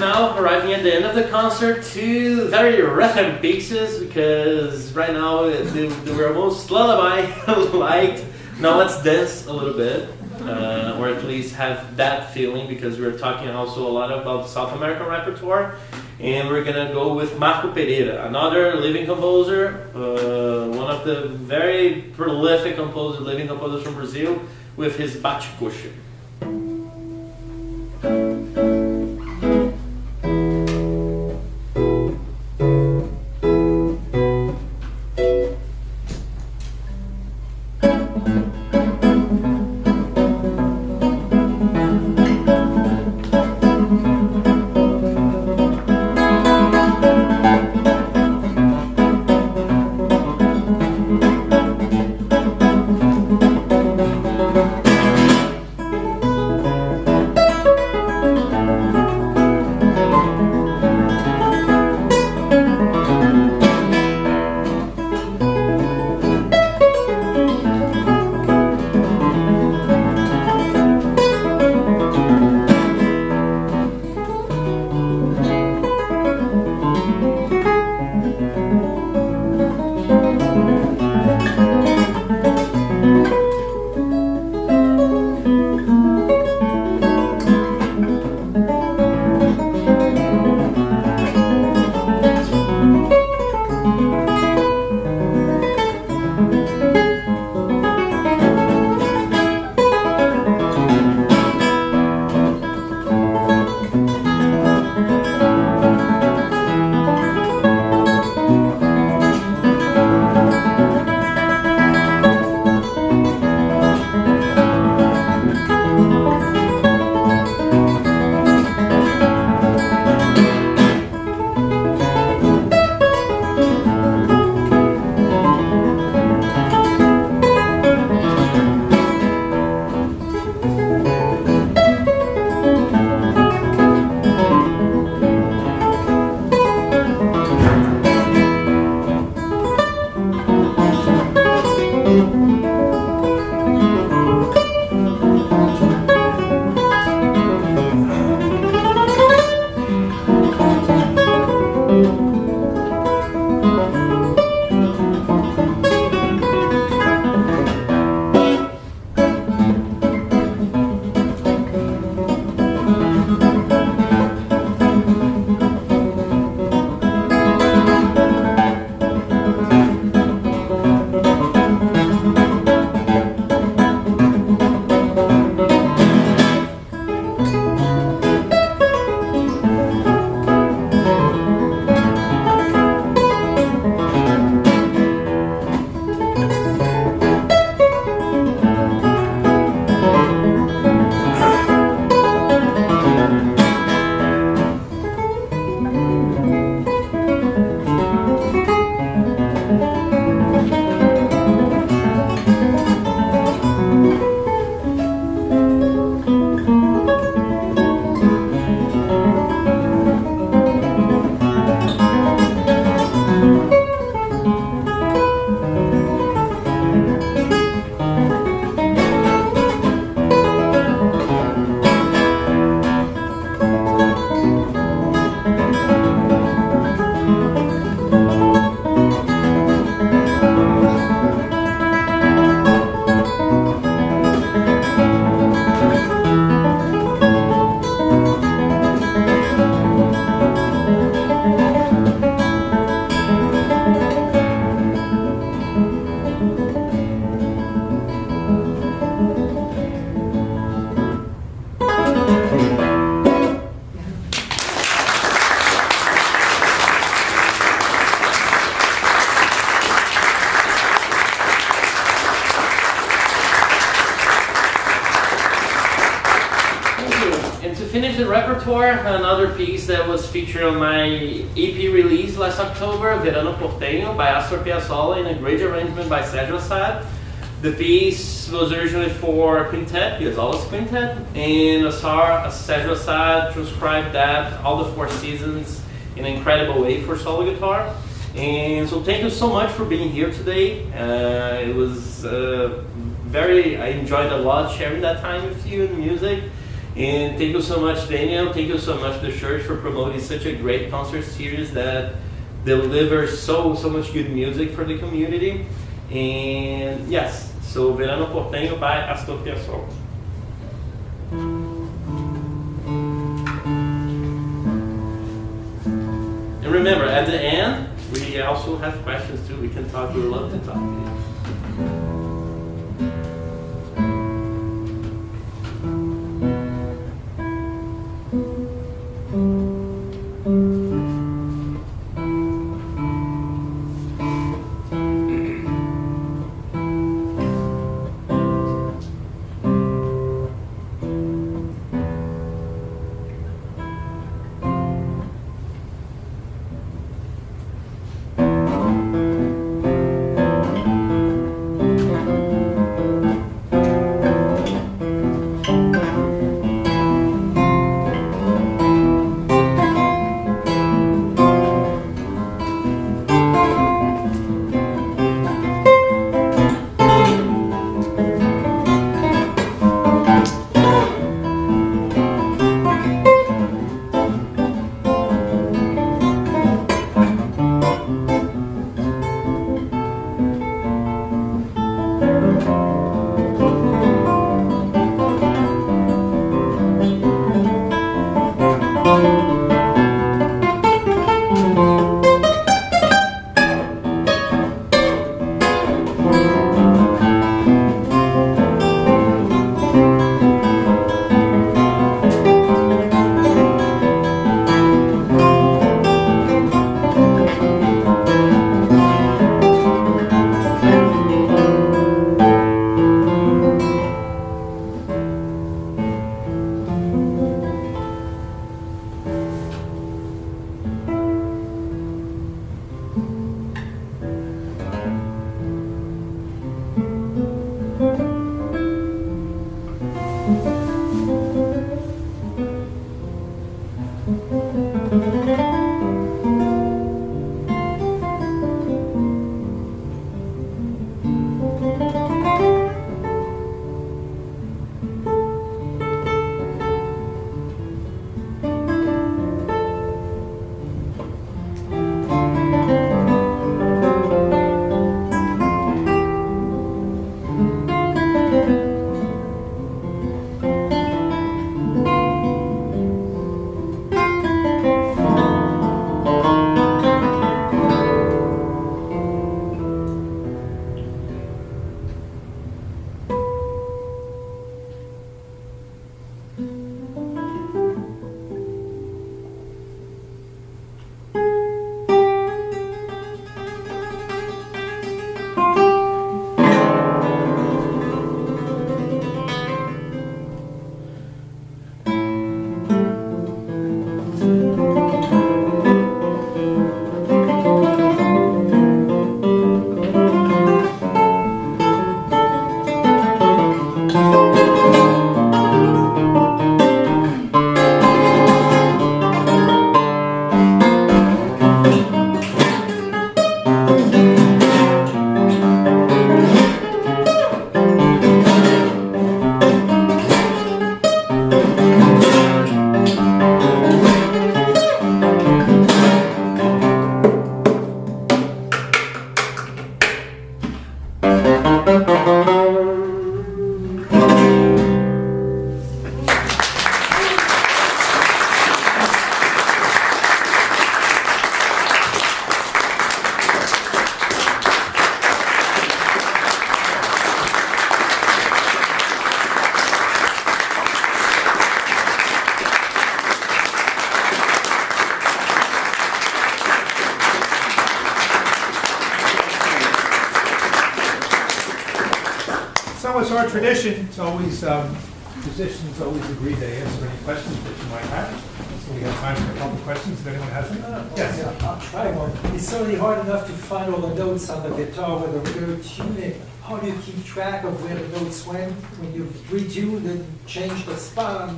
Now, arriving at the end of the concert, 2 very rhythm pieces, because right now we're almost lullaby-like. Now let's dance a little bit, or at least have that feeling, because we're talking also a lot about South American repertoire. And we're gonna go with Marco Pereira, another living composer, one of the very prolific composers, living composers from Brazil, with his Bate-Coxa. finish the repertoire, another piece that was featured on my EP release last October, Verano Porteño by Astor Piazzolla in a great arrangement by Sergio Assad. The piece was originally for quintet, Piazzolla's quintet, and Sergio Assad transcribed that, all the 4 seasons, in an incredible way for solo guitar. And so thank you so much for being here today. It was I enjoyed a lot sharing that time with you and music. And thank you so much, Daniel. Thank you so much, the church, for promoting such a great concert series that delivers so much good music for the community. And yes, so Verano Porteño by Astor Piazzolla. And remember, at the end, we also have questions too. We can talk. We would love to talk. So it's our tradition. It's always musicians always agree to answer any questions that you might have. So we have time for a couple of questions if anyone has any. Yes. I'll try one. It's already hard enough to find all the notes on the guitar with a regular tuning. How do you keep track of where the notes went when you redo and change the spot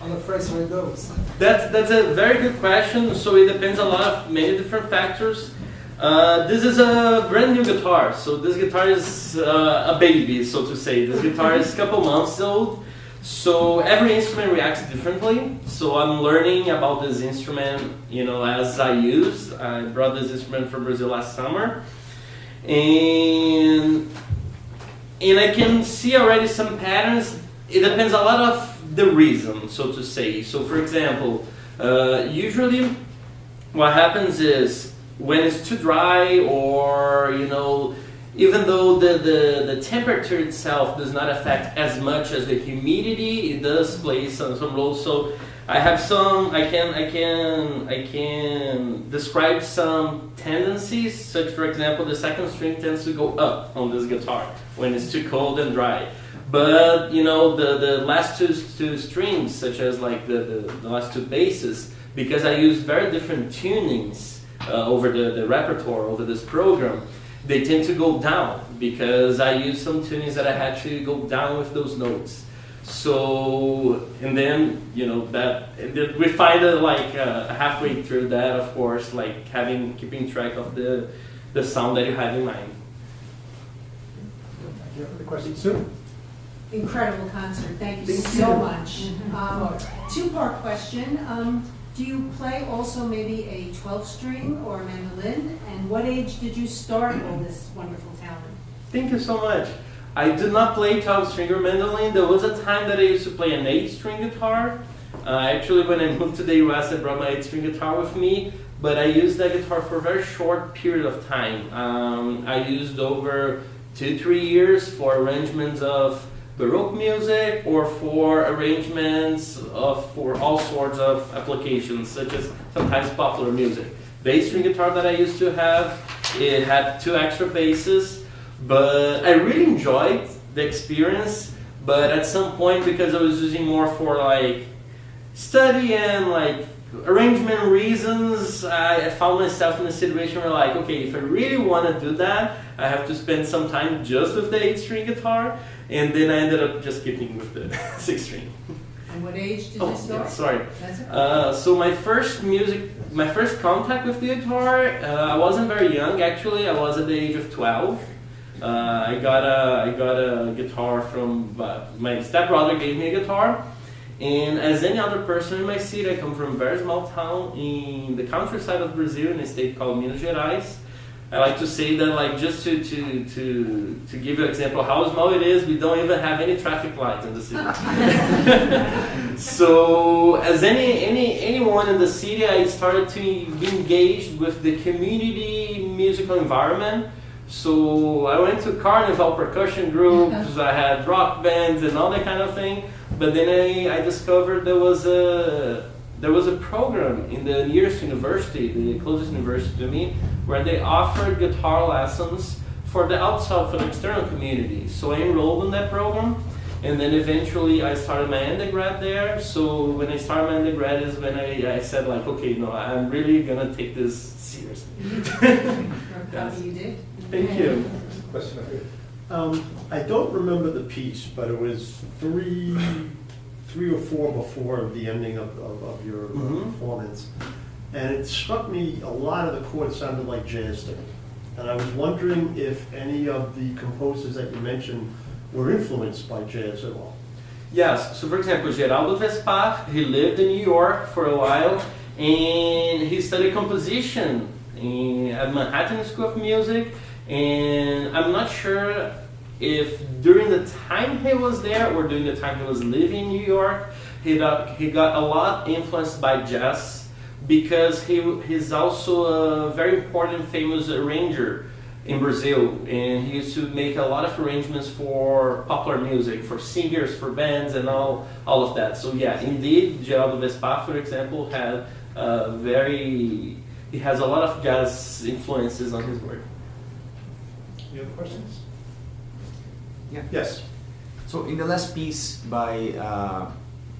on the phrase where it goes? That's a very good question. So it depends a lot of many different factors. This is a brand new guitar. So this guitar is a baby, so to say. This guitar is a couple months old. So every instrument reacts differently. So I'm learning about this instrument, as I use. I brought this instrument from Brazil last summer. And I can see already some patterns. It depends a lot of the reason, so to say. So for example, usually what happens is when it's too dry, or even though the temperature itself does not affect as much as the humidity, it does play some role. So I have some, I can describe some tendencies, such for example, the second string tends to go up on this guitar when it's too cold and dry. But the last two strings, such as like the last two basses, because I use very different tunings over the repertoire, over this program, they tend to go down because I use some tunings that I had to go down with those notes. So, and then, we find it like halfway through that, of course, like keeping track of the sound that you have in mind. Thank you. Other questions, Sue? Incredible concert. Thank you so much. Two-part question. Do you play also maybe a 12-string or a mandolin? And what age did you start all this wonderful talent? Thank you so much. I did not play 12-string or mandolin. There was a time that I used to play an 8-string guitar. Actually, when I moved to the US, I brought my 8-string guitar with me, but I used that guitar for a very short period of time. I used over 2-3 years for arrangements of Baroque music, or for arrangements for all sorts of applications, such as sometimes popular music. The 8-string guitar that I used to have, it had 2 extra basses, but I really enjoyed the experience. But at some point, because I was using more for like study and like arrangement reasons, I found myself in a situation where like, okay, if I really want to do that, I have to spend some time just with the 8-string guitar, and then I ended up just keeping with the 6-string. And what age did you start? Yeah, sorry. That's okay. So my first contact with the guitar, I wasn't very young actually. I was at the age of 12. I got a guitar from my stepbrother gave me a guitar. And as any other person in my city, I come from a very small town in the countryside of Brazil, in a state called Minas Gerais. I like to say that, like, just to give you an example of how small it is, we don't even have any traffic lights in the city. So, as anyone in the city, I started to be engaged with the community musical environment. So I went to carnival percussion groups, I had rock bands and all that kind of thing. But then I discovered there was a program in the nearest university, the closest university to me, where they offered guitar lessons for the outside, for the external community. So I enrolled in that program, and then eventually I started my undergrad there. So when I started my undergrad is when I said like, okay, no, I'm really gonna take this seriously. Yes. You did. Thank you. Question up here. I don't remember the piece, but it was three or four before the ending of your performance. And it struck me, a lot of the chords sounded like jazz to me. And I was wondering if any of the composers that you mentioned were influenced by jazz at all. Yes, so for example, Geraldo Vespar, he lived in New York for a while, and he studied composition at Manhattan School of Music. And I'm not sure if during the time he was there or during the time he was living in New York, he got a lot influenced by jazz, because he's also a very important, famous arranger in Brazil, and he used to make a lot of arrangements for popular music, for singers, for bands, and all of that. So yeah, indeed, Geraldo Vespar, for example, he has a lot of jazz influences on his work. Any other questions? Yeah. Yes. So in the last piece by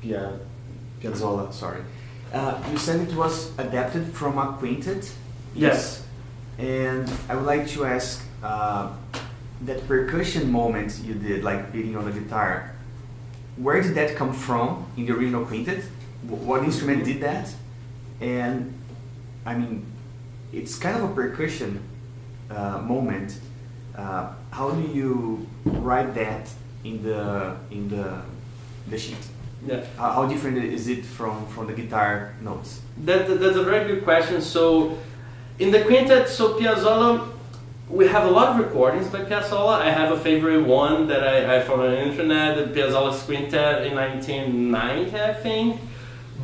Piazzolla, sorry, you said it was adapted from a quintet piece. Yes. And I would like to ask that percussion moment you did, like beating on the guitar, where did that come from in the original quintet? What instrument did that? And I mean, it's kind of a percussion moment. How do you write that in the sheet? Yeah. How different is it from the guitar notes? That's a very good question. So, in the quintet, so Piazzolla, we have a lot of recordings by Piazzolla. I have a favorite one that I found on the internet, the Piazzolla's Quintet in 1990, I think.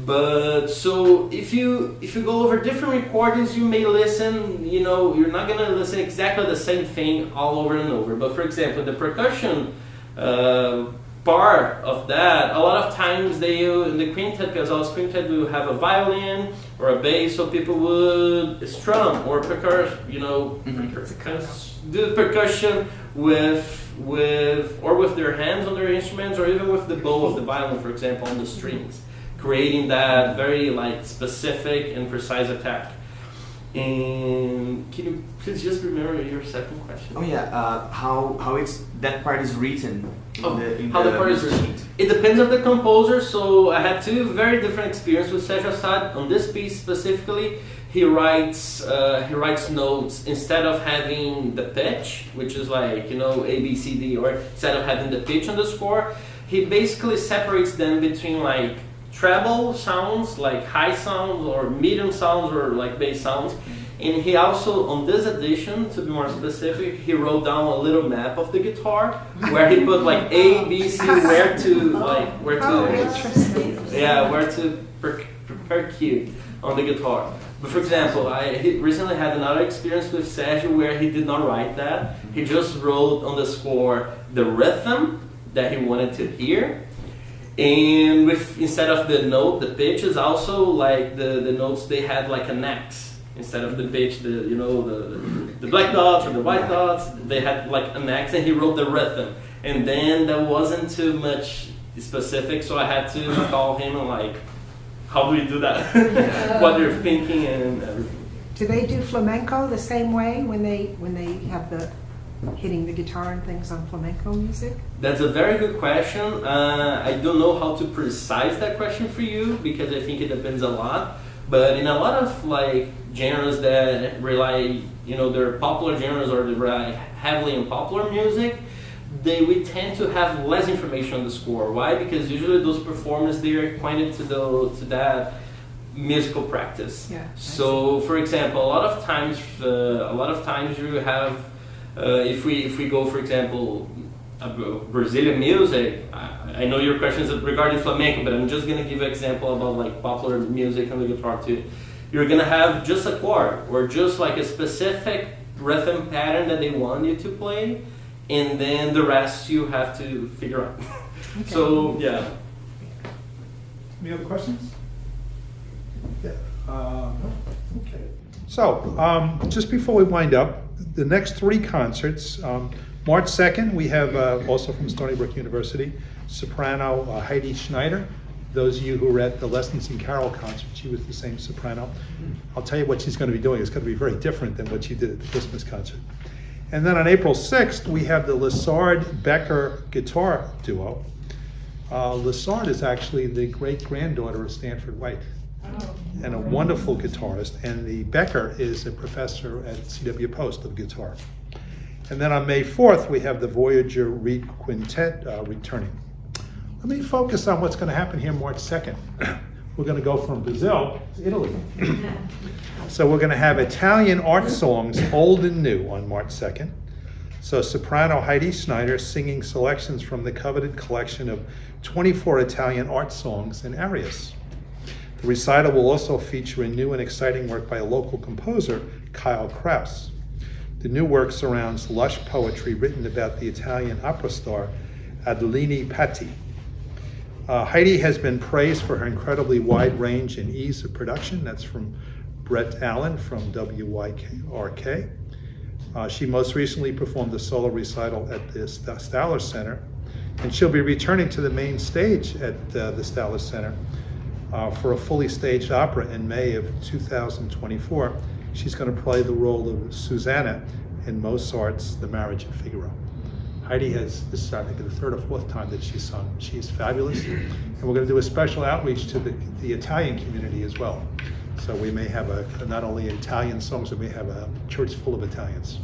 But so if you go over different recordings, you may listen. You know, you're not gonna listen exactly the same thing all over and over. But for example, the percussion part of that, a lot of times in the quintet, Piazzolla's quintet, we would have a violin or a bass, so people would strum or percussion, do percussion with their hands on their instruments, or even with the bow of the violin, for example, on the strings, creating that very like specific and precise attack. And can you please just remember your second question? Oh yeah, how it's that part is written. How the part is written. It depends on the composer. So I had two very different experiences with Sergio Assad. On this piece specifically, he writes notes instead of having the pitch, which is like A B C D, or instead of having the pitch on the score, he basically separates them between like treble sounds, like high sounds, or medium sounds, or like bass sounds. And he also, on this edition, to be more specific, he wrote down a little map of the guitar where he put like A, B, C, where to percute on the guitar. But for example, I recently had another experience with Sergio where he did not write that. He just wrote on the score the rhythm that he wanted to hear. And instead of the note, the pitch is also like the notes, they had like an X. Instead of the pitch, the black dots or the white dots, they had like an X, and he wrote the rhythm. And then there wasn't too much specific, so I had to call him and like, how do we do that? What you're thinking and everything. Do they do flamenco the same way when they have the hitting the guitar and things on flamenco music? That's a very good question. I don't know how to precise that question for you, because I think it depends a lot. But in a lot of like genres that rely, they're popular genres or they rely heavily on popular music, we tend to have less information on the score. Why? Because usually those performers, they are acquainted to that musical practice. Yeah, so, for example, a lot of times you have, if we go, for example, Brazilian music. I know your question is regarding flamenco, but I'm just going to give an example about like popular music on the guitar too. You're going to have just a chord or just like a specific rhythm pattern that they want you to play, and then the rest you have to figure out. Okay. So yeah. Any other questions? Yeah. Okay. So just before we wind up, the next three concerts. March 2nd, we have also from Stony Brook University, soprano Heidi Schneider. Those of you who were at the Lessons in Carol concert, she was the same soprano. I'll tell you what she's going to be doing. It's going to be very different than what she did at the Christmas concert. And then on April 6th, we have the Lessard-Becker guitar duo. Lessard is actually the great-granddaughter of Stanford White, and a wonderful guitarist. And the Becker is a professor at CW Post of guitar. And then on May 4th, we have the Voyager Reed Quintet returning. Let me focus on what's going to happen here March 2nd. We're going to go from Brazil to Italy. So we're going to have Italian art songs, old and new, on March 2nd. So soprano Heidi Schneider singing selections from the coveted collection of 24 Italian art songs and arias. The recital will also feature a new and exciting work by a local composer, Kyle Krauss. The new work surrounds lush poetry written about the Italian opera star Adelina Patti. Heidi has been praised for her incredibly wide range and ease of production. That's from Brett Allen from WYRK. She most recently performed a solo recital at the Staller Center And she'll be returning to the main stage at the Stauler Center for a fully staged opera in May of 2024. She's going to play the role of Susanna in Mozart's The Marriage of Figaro. Heidi this is I think the third or fourth time that she's sung. She's fabulous. And we're going to do a special outreach to the Italian community as well. So we may have not only Italian songs, but we have a church full of Italians.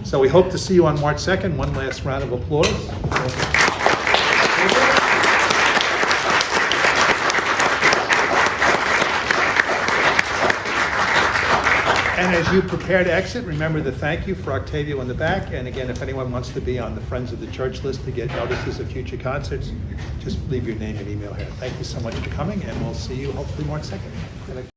So we hope to see you on March 2nd. One last round of applause. And as you prepare to exit, remember the thank you for Octavio in the back. And again, if anyone wants to be on the Friends of the Church list to get notices of future concerts, just leave your name and email here. Thank you so much for coming, and we'll see you hopefully March 2nd.